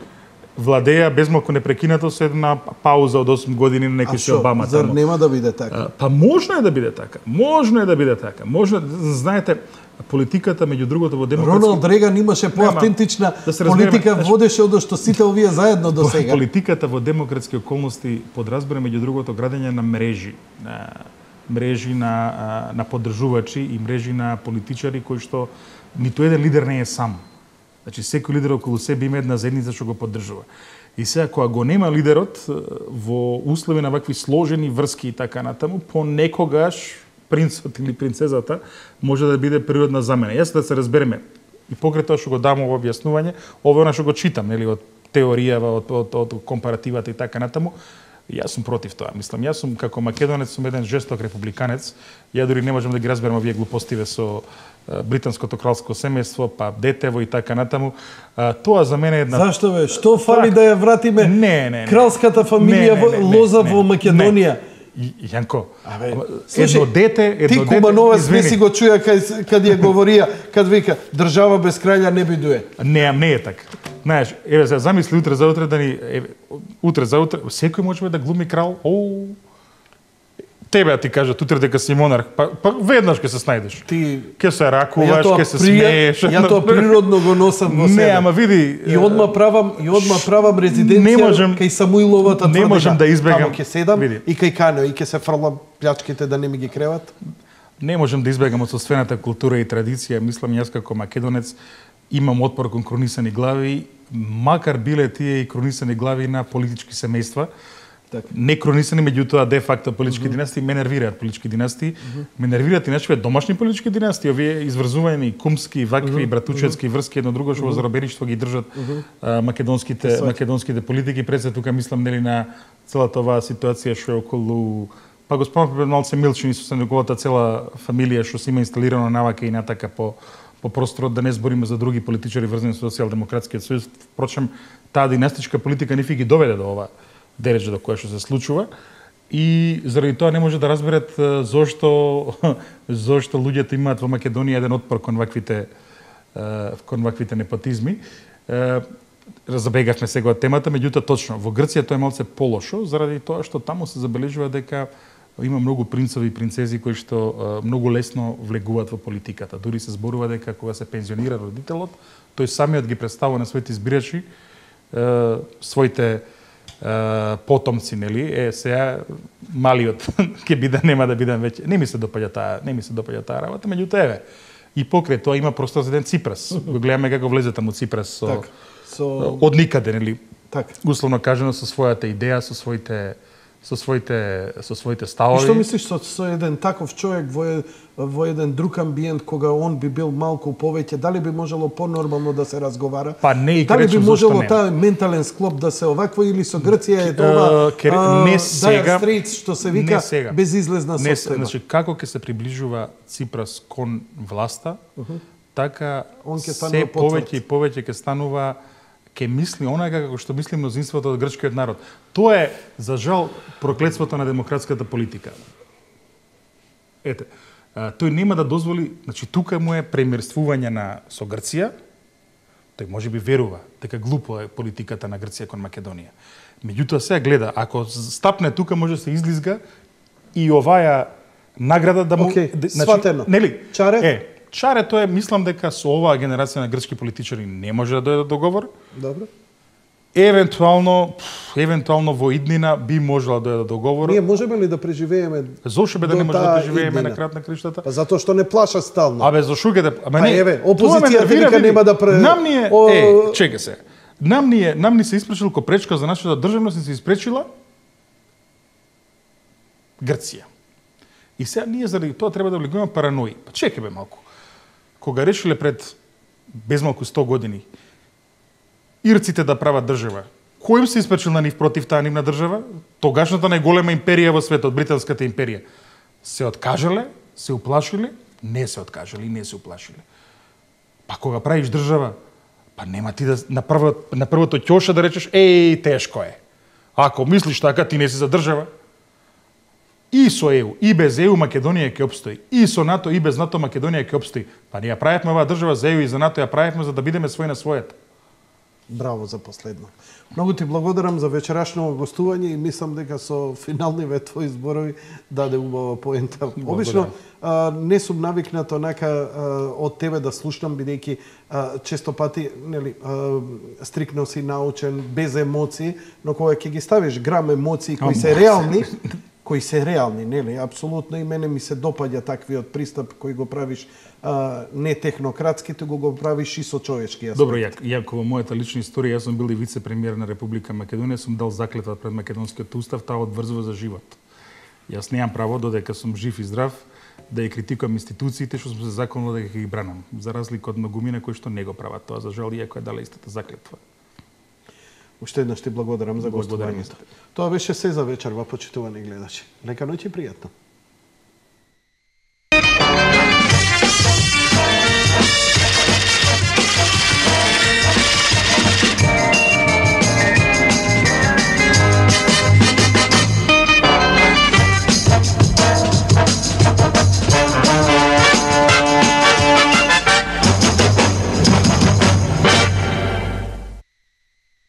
владеа безмалку непрекинато со една пауза од 8 години на некој си Обама. Зар нема да биде така? Па можно е да биде така. Знаете, политиката меѓу другото во демократски... Роналд Реган имаше поавтентична политика, водеше од што сите овие заедно до сега. Политиката во демократски околности подразбира меѓу другото градење на мрежи на поддржувачи и мрежи на политичари кои што ниту еден лидер не е сам. Значи секој лидер околу себе има една заедница што го поддржува. И сега кога го нема лидерот во услови на вакви сложени врски и така натаму, понекогаш принцот или принцезата може да биде природна замена. Јас да се разбереме и покрај тоа што го дам во објаснување, ова е она што го читам, нели, од теоријава, од компаративата и така натаму. Јас сум против тоа. Мислам, јас сум како македонец, сум еден жесток републиканец. Ја дури не можам да ги разберам овие глупостиве со британското кралско семејство, па детево и така натаму. Тоа за мене е една... Зашто бе? Што фали да ја вратиме кралската фамилија лоза во Македонија? Јанко, слушай, едно дете, ти Кумановаc не си го чуја кад ја говорија, кад вика држава без краља не бидуе. Не е така. Знаеш, еве се замисли утре заутре да ни утре заутре секој може да глуми крал. Тебе ти кажат утре дека си монарх, па веднаш ќе се снајдеш. Ти ќе се ракуваш, ќе се смееш. Ја тоа природно го носам во себе. Не, ама види, и одма правам резиденција кај Самуиловата тврдина. Не можам да избегам. Тамо ќе седам и кај Кано и ќе се фрлам плячките да не ми ги креват. Не можам да избегам од собствената култура и традиција. Мислам јас како македонец имам отпор кон кронисани глави, макар биле тие и кронисани глави на политички семејства. Не кронисани, меѓутоа де факто политички династии, ме нервираат политички династии, ме нервираат и нашите домашни политички династии, овие изврзувани кумски, вакви, братучевски врски едно друго што во заробеништво ги држат македонските политики. Пред се тука мислам нели на целата оваа ситуација што е околу па го спомнав малце Милчин и со неговата цела фамилија што се има инсталирано навака и натака по просторот, да не збориме за други политичари врзани со Социјалдемократскиот сојуз. Впрочем, таа династичка политика не ги доведе до ова дереже до кое што се случува и заради тоа не може да разберат зошто луѓето имаат во Македонија еден отпор кон ваквите непотизми. Забегавме сега од темата, меѓутоа точно во Грција тоа е малце полошо заради тоа што таму се забележува дека има многу принцови и принцези кои што многу лесно влегуваат во политиката. Дури се зборува дека кога се пензионира родителот, тој самиот ги представува на своите избирачи своите потомци, нели? Сега малиот ќе биде, нема да бидам веќе. Не ми се допаѓа таа работа, меѓутоа еве. И покрај тоа има простор за еден Ципрас. Го гледаме како влезе таму Ципрас од никаде, нели? Условно кажано со својата идеја, со своите ставови. И што мислиш со еден таков човек во еден друг амбиент кога он би бил малку повеќе, дали би можело понормално да се разговара? Па не, и дали би можело не. Таа ментален склоп да се овакво или со Грција е тоа не сега, Straits, што се вика безизлезна состојба? Значи како ќе се приближува Ципрас кон власта, така се повеќе и повеќе ќе станува ќе мисли онака како што мисли мнозинството од грчкиот народ. Тоа е, за жал, проклетството на демократската политика. Ете, тој нема да дозволи, значи тука му е премирствување со Грција, тој можеби верува дека глупо е политиката на Грција кон Македонија. Меѓутоа сега гледа, ако стапне тука може да се излизга и оваа награда да му... сватено. Нели? Чаре? Чарето е, мислам дека со оваа генерација на грчки политичари не може да дојде до договор. Добро. Евентуално во иднина би можела да дојде до договор. Ние можеме ли да преживееме? Зошто бе да не може да преживееме на крај на криштата? Па затоа што не плаша стално. Абе зошто ќе па еве, опозицијата вика нема да Нам ни чека се. Нам ни се испречил ко пречка за нашата државност и се испречила Грција. И сега ние заради тоа треба да влегуваме паранои. Па чекај бе малку. Кога решиле пред безмалку 100 години ирците да прават држава, кој им се испречил на нив против таа нивна држава? Тогашната најголема империја во светот, британската империја. Се откажале, се уплашиле, не се откажале и не се уплашиле. Па кога правиш држава, па нема ти да на првото ќоша да речеш тешко е. Ако мислиш така, ти не си за држава. И со ЕУ, и без ЕУ Македонија ќе опстои. И со НАТО, и без НАТО Македонија ќе опстои. Па ние правевме оваа држава за ЕУ и за НАТО ја правевме за да бидеме свој на својата. Браво за последно. Многу ти благодарам за вечерашно гостување и мислам дека со финалниве твои зборови даде убава поента. Обично не сум навикнат онака од тебе да слушам, бидејќи често пати нели стрикно си научен, без емоции, но кога ќе ги ставиш грам емоции кои се реални, нели? Апсолутно и мене ми се допаѓа таквиот пристап кој го правиш не технократски, туку го правиш и со човечки аспект. Добро, јако во мојата лична историја, јас сум бил и вице-премиер на Република Македонија, сум дал заклетва пред македонскиот устав, таа одврзува за живот. Јас немам право, додека сум жив и здрав, да ја критикувам институциите што сум се законно дека ги бранам, за разлика од многумина кои што не го прават тоа, за жал, иако е дала истата заклетва. Уште еднаш ти благодарам за гостувањето. Тоа беше се за вечерва, почитувани гледачи. Лека ноќ и пријатно.